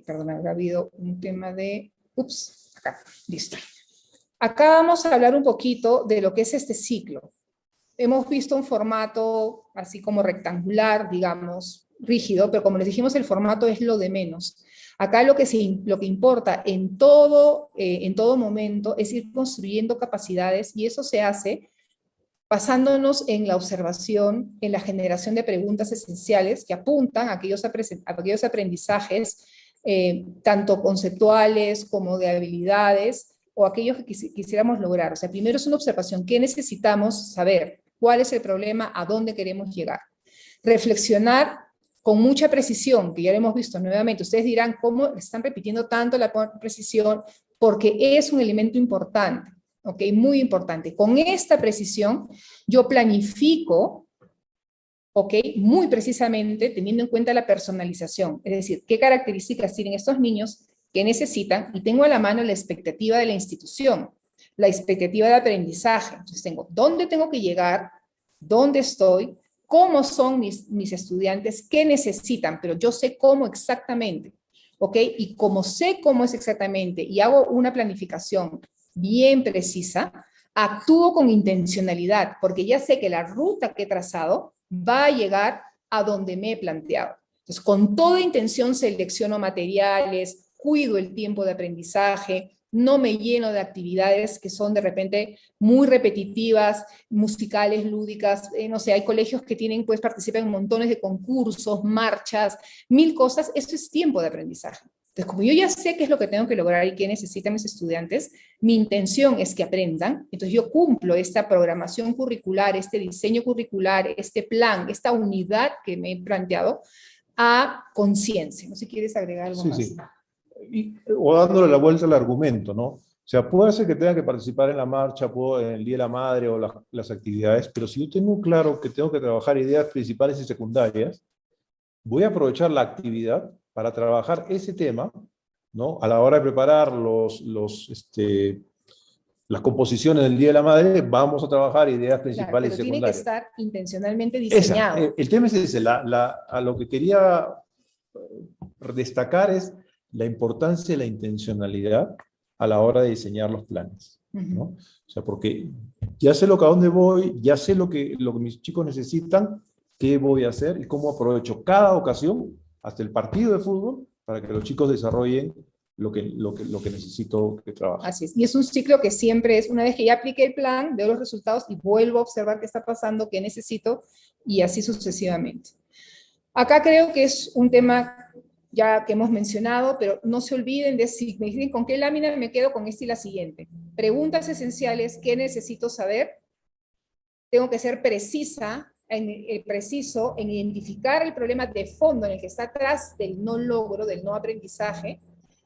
perdón, ha habido un tema de, acá, listo. Acá vamos a hablar un poquito de lo que es este ciclo. Hemos visto un formato así como rectangular, digamos, rígido, pero como les dijimos, el formato es lo de menos. Acá lo que importa en todo momento es ir construyendo capacidades, y eso se hace basándonos en la observación, en la generación de preguntas esenciales que apuntan a aquellos aprendizajes, tanto conceptuales como de habilidades, o aquellos que quisiéramos lograr. O sea, primero es una observación. ¿Qué necesitamos saber? ¿Cuál es el problema? ¿A dónde queremos llegar? Reflexionar con mucha precisión, que ya lo hemos visto nuevamente. Ustedes dirán, ¿cómo están repitiendo tanto la precisión? Porque es un elemento importante, ¿ok? Muy importante. Con esta precisión, yo planifico, ¿ok? Muy precisamente, teniendo en cuenta la personalización. Es decir, ¿qué características tienen estos niños que necesitan? Y tengo a la mano la expectativa de la institución, la expectativa de aprendizaje. Entonces tengo, ¿dónde tengo que llegar? ¿Dónde estoy? ¿Cómo son mis estudiantes? ¿Qué necesitan? Pero yo sé cómo exactamente, ¿ok? Y como sé cómo es exactamente y hago una planificación bien precisa, actúo con intencionalidad, porque ya sé que la ruta que he trazado va a llegar a donde me he planteado. Entonces, con toda intención selecciono materiales, cuido el tiempo de aprendizaje, no me lleno de actividades que son de repente muy repetitivas, musicales, lúdicas, no sé, hay colegios que pues participan en montones de concursos, marchas, 1000 cosas. Esto es tiempo de aprendizaje. Entonces, como yo ya sé qué es lo que tengo que lograr y qué necesitan mis estudiantes, mi intención es que aprendan. Entonces yo cumplo esta programación curricular, este diseño curricular, este plan, esta unidad que me he planteado a conciencia. No sé si quieres agregar algo más. Sí. O dándole la vuelta al argumento, ¿no? O sea, puede ser que tenga que participar en la marcha, en el Día de la Madre o las actividades, pero si yo tengo claro que tengo que trabajar ideas principales y secundarias, voy a aprovechar la actividad para trabajar ese tema, ¿no? A la hora de preparar las composiciones del Día de la Madre, vamos a trabajar ideas principales y secundarias. Tiene que estar intencionalmente diseñado. El tema es ese. A lo que quería destacar es la importancia de la intencionalidad a la hora de diseñar los planes, ¿no? O sea, porque ya sé a dónde voy, ya sé lo que mis chicos necesitan, qué voy a hacer y cómo aprovecho cada ocasión, hasta el partido de fútbol, para que los chicos desarrollen lo que necesito que trabajen. Así es. Y es un ciclo que siempre es, una vez que ya apliqué el plan, veo los resultados y vuelvo a observar qué está pasando, qué necesito, y así sucesivamente. Acá creo que es un tema ya que hemos mencionado, pero no se olviden de, si me dicen con qué lámina, me quedo con esta y la siguiente. Preguntas esenciales: ¿qué necesito saber? Tengo que ser preciso en identificar el problema de fondo en el que está atrás del no logro, del no aprendizaje.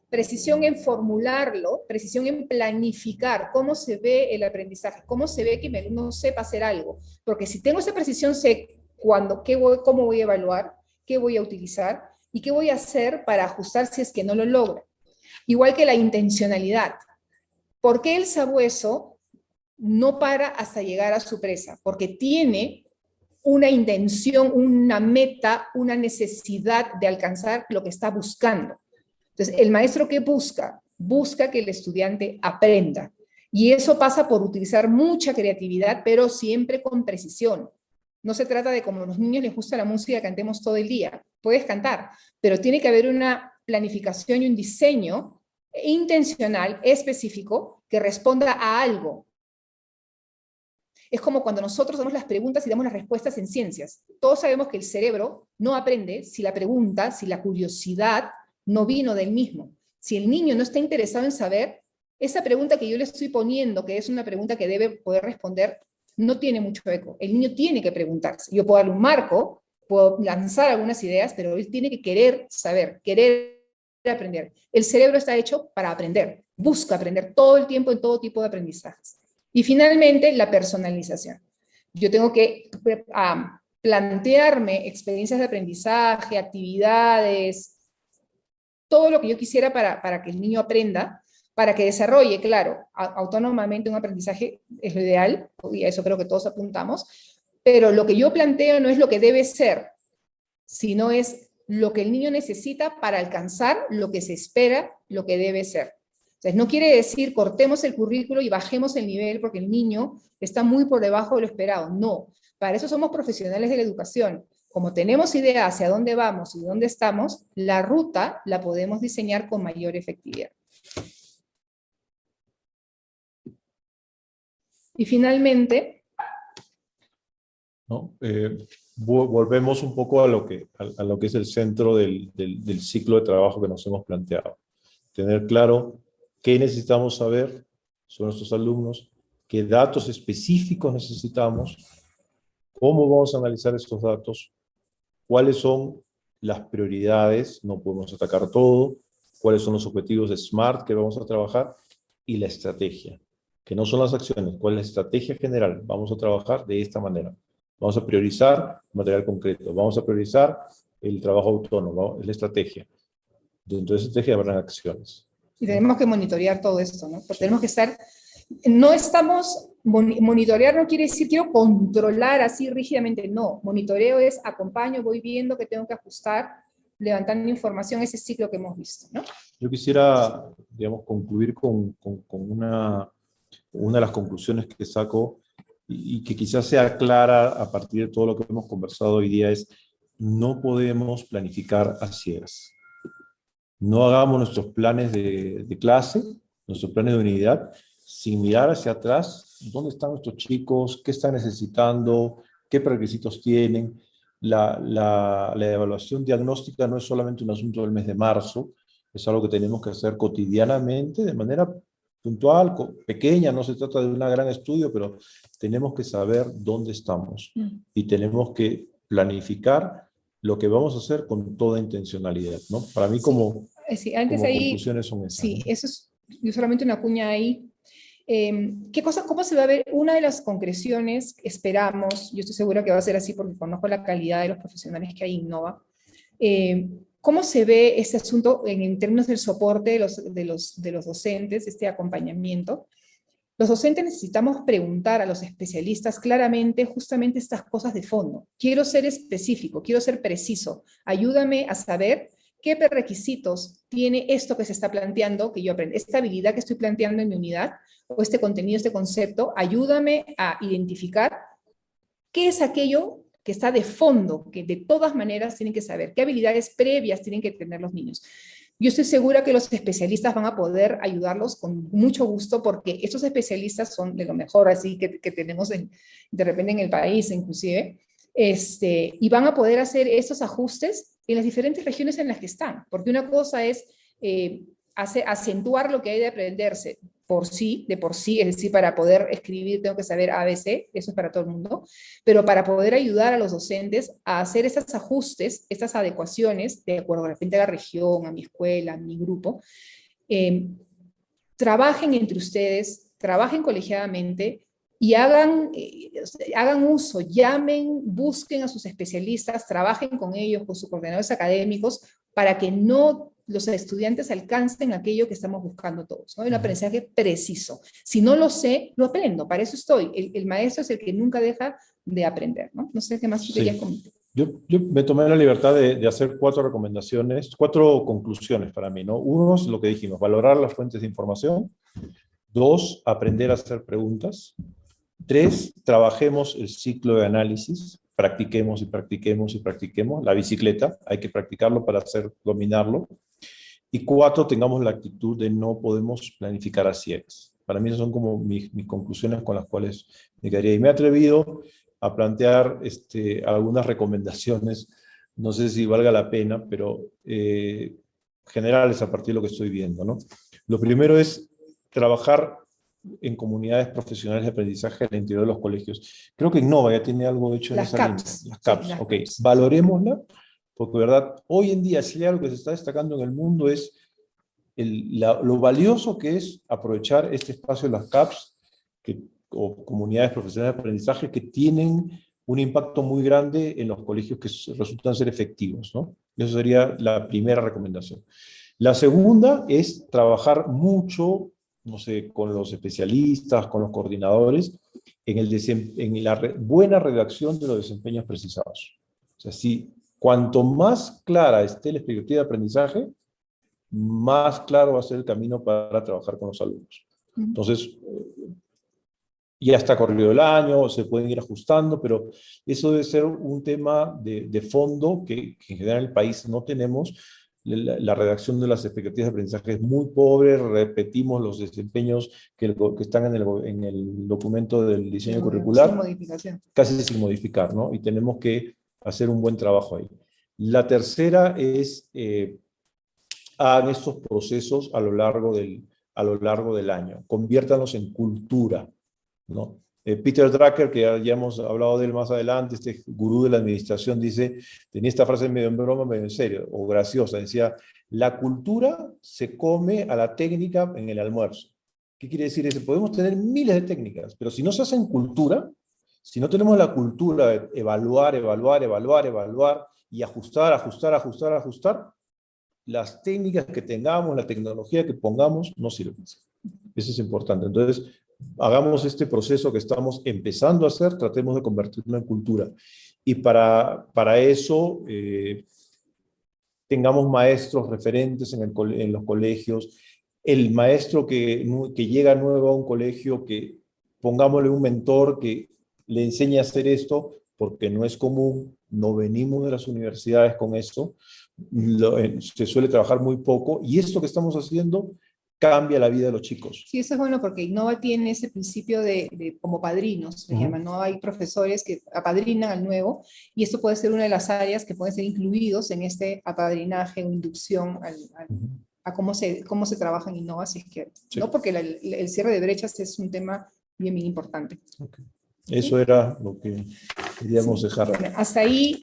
Precisión en formularlo, precisión en planificar cómo se ve el aprendizaje, cómo se ve que mi alumno sepa hacer algo. Porque si tengo esa precisión, sé cómo voy a evaluar, qué voy a utilizar y qué voy a hacer para ajustar si es que no lo logra. Igual que la intencionalidad. ¿Por qué el sabueso no para hasta llegar a su presa? Porque tiene una intención, una meta, una necesidad de alcanzar lo que está buscando. Entonces, el maestro, ¿qué busca? Busca que el estudiante aprenda. Y eso pasa por utilizar mucha creatividad, pero siempre con precisión. No se trata de como a los niños les gusta la música, cantemos todo el día. Puedes cantar, pero tiene que haber una planificación y un diseño intencional, específico, que responda a algo. Es como cuando nosotros damos las preguntas y damos las respuestas en ciencias. Todos sabemos que el cerebro no aprende si la pregunta, si la curiosidad no vino del mismo. Si el niño no está interesado en saber, esa pregunta que yo le estoy poniendo, que es una pregunta que debe poder responder, no tiene mucho eco. El niño tiene que preguntarse. Yo puedo darle un marco, puedo lanzar algunas ideas, pero él tiene que querer saber, querer aprender. El cerebro está hecho para aprender, busca aprender todo el tiempo en todo tipo de aprendizajes. Y finalmente, la personalización. Yo tengo que plantearme experiencias de aprendizaje, actividades, todo lo que yo quisiera para que el niño aprenda, para que desarrolle, claro, autónomamente un aprendizaje es lo ideal, y a eso creo que todos apuntamos, pero lo que yo planteo no es lo que debe ser, sino es lo que el niño necesita para alcanzar lo que se espera, lo que debe ser. Entonces, no quiere decir cortemos el currículo y bajemos el nivel porque el niño está muy por debajo de lo esperado. No, para eso somos profesionales de la educación. Como tenemos idea hacia dónde vamos y dónde estamos, la ruta la podemos diseñar con mayor efectividad. Y finalmente, ¿no? Volvemos un poco a lo que es el centro del ciclo de trabajo que nos hemos planteado. Tener claro qué necesitamos saber sobre nuestros alumnos, qué datos específicos necesitamos, cómo vamos a analizar estos datos, cuáles son las prioridades, no podemos atacar todo, cuáles son los objetivos de SMART que vamos a trabajar, y la estrategia, que no son las acciones, cuál es la estrategia general. Vamos a trabajar de esta manera. Vamos a priorizar material concreto, vamos a priorizar el trabajo autónomo, es la estrategia. Dentro de esa estrategia habrán acciones. Y tenemos que monitorear todo esto, ¿no? Porque tenemos que estar, no estamos, monitorear no quiere decir quiero controlar así rígidamente, no. Monitoreo es acompaño, voy viendo que tengo que ajustar, levantando información, ese ciclo que hemos visto, ¿no? Yo quisiera, digamos, concluir con una de las conclusiones que saco y que quizás sea clara a partir de todo lo que hemos conversado hoy día es: no podemos planificar a ciegas. No hagamos nuestros planes de clase, nuestros planes de unidad, sin mirar hacia atrás, dónde están nuestros chicos, qué están necesitando, qué requisitos tienen. La evaluación diagnóstica no es solamente un asunto del mes de marzo, es algo que tenemos que hacer cotidianamente, de manera puntual, pequeña, no se trata de un gran estudio, pero tenemos que saber dónde estamos y tenemos que planificar lo que vamos a hacer con toda intencionalidad, ¿no? Para mí como conclusiones son esas. Sí, ¿no? eso es yo solamente una cuña ahí. ¿Cómo se va a ver? Una de las concreciones, esperamos, yo estoy segura que va a ser así porque conozco la calidad de los profesionales que hay en Innova, ¿cómo se ve este asunto en términos del soporte de los docentes, este acompañamiento? Los docentes necesitamos preguntar a los especialistas claramente justamente estas cosas de fondo. Quiero ser específico, quiero ser preciso. Ayúdame a saber qué requisitos tiene esto que se está planteando, que yo aprendo, esta habilidad que estoy planteando en mi unidad, o este contenido, este concepto. Ayúdame a identificar qué es aquello que está de fondo, que de todas maneras tienen que saber, qué habilidades previas tienen que tener los niños. Yo estoy segura que los especialistas van a poder ayudarlos con mucho gusto, porque estos especialistas son de lo mejor así que tenemos de repente en el país inclusive, y van a poder hacer estos ajustes en las diferentes regiones en las que están, porque una cosa es acentuar lo que hay de aprenderse de por sí, es decir, para poder escribir tengo que saber ABC, eso es para todo el mundo, pero para poder ayudar a los docentes a hacer estos ajustes, estas adecuaciones, de acuerdo de repente a la región, a mi escuela, a mi grupo, trabajen entre ustedes, trabajen colegiadamente y hagan uso, llamen, busquen a sus especialistas, trabajen con ellos, con sus coordinadores académicos, para que los estudiantes alcancen aquello que estamos buscando todos, ¿no? Un aprendizaje preciso. Si no lo sé, lo aprendo, para eso estoy. El maestro es el que nunca deja de aprender, ¿no? No sé qué más tú querías comentar. Yo me tomé la libertad de hacer 4 recomendaciones, 4 conclusiones para mí, ¿no? 1 es lo que dijimos, valorar las fuentes de información. 2, aprender a hacer preguntas. 3, trabajemos el ciclo de análisis, practiquemos y practiquemos y practiquemos. La bicicleta, hay que practicarlo para dominarlo. Y 4, tengamos la actitud de no podemos planificar a ciegas. Para mí esas son como mis conclusiones con las cuales me quedaría. Y me he atrevido a plantear algunas recomendaciones, no sé si valga la pena, pero generales a partir de lo que estoy viendo, ¿no? Lo primero es trabajar en comunidades profesionales de aprendizaje al interior de los colegios. Creo que Innova ya tiene algo hecho en esa línea. Las CAPS, sí, ok. Valorémosla, porque verdad, hoy en día si hay algo que se está destacando en el mundo es lo valioso que es aprovechar este espacio de las CAPS o comunidades profesionales de aprendizaje que tienen un impacto muy grande en los colegios que resultan ser efectivos, ¿no? Eso sería la primera recomendación. La segunda es trabajar mucho, no sé, con los especialistas, con los coordinadores, en la buena redacción de los desempeños precisados. O sea, cuanto más clara esté la expectativa de aprendizaje, más claro va a ser el camino para trabajar con los alumnos. Entonces, ya está corrido el año, se pueden ir ajustando, pero eso debe ser un tema de fondo que en general en el país no tenemos. La redacción de las expectativas de aprendizaje es muy pobre, repetimos los desempeños que están en el documento del diseño curricular, sin modificación. Casi sin modificar, ¿no? Y tenemos que hacer un buen trabajo ahí. La tercera es, hagan estos procesos a lo largo del año, conviértanlos en cultura, ¿no? Peter Drucker, que ya hemos hablado de él más adelante, este gurú de la administración, tenía esta frase medio en broma, medio en serio, o graciosa, decía, la cultura se come a la técnica en el almuerzo. ¿Qué quiere decir eso? Podemos tener miles de técnicas, pero si no se hacen cultura, si no tenemos la cultura de evaluar y ajustar, las técnicas que tengamos, la tecnología que pongamos, no sirven. Eso es importante. Entonces, hagamos este proceso que estamos empezando a hacer, tratemos de convertirlo en cultura. Y para eso, tengamos maestros referentes en los colegios. El maestro que llega nuevo a un colegio, que pongámosle un mentor que le enseñe a hacer esto, porque no es común, no venimos de las universidades con eso, se suele trabajar muy poco, y esto que estamos haciendo cambia la vida de los chicos. Sí, eso es bueno porque Innova tiene ese principio de como padrinos, se llama, ¿no? Hay profesores que apadrinan al nuevo, y esto puede ser una de las áreas que pueden ser incluidos en este apadrinaje o inducción a cómo se trabaja en Innova, si es que, sí. ¿No? Porque el cierre de brechas es un tema bien, bien importante. Okay. Eso era lo que queríamos dejar. Bueno, hasta ahí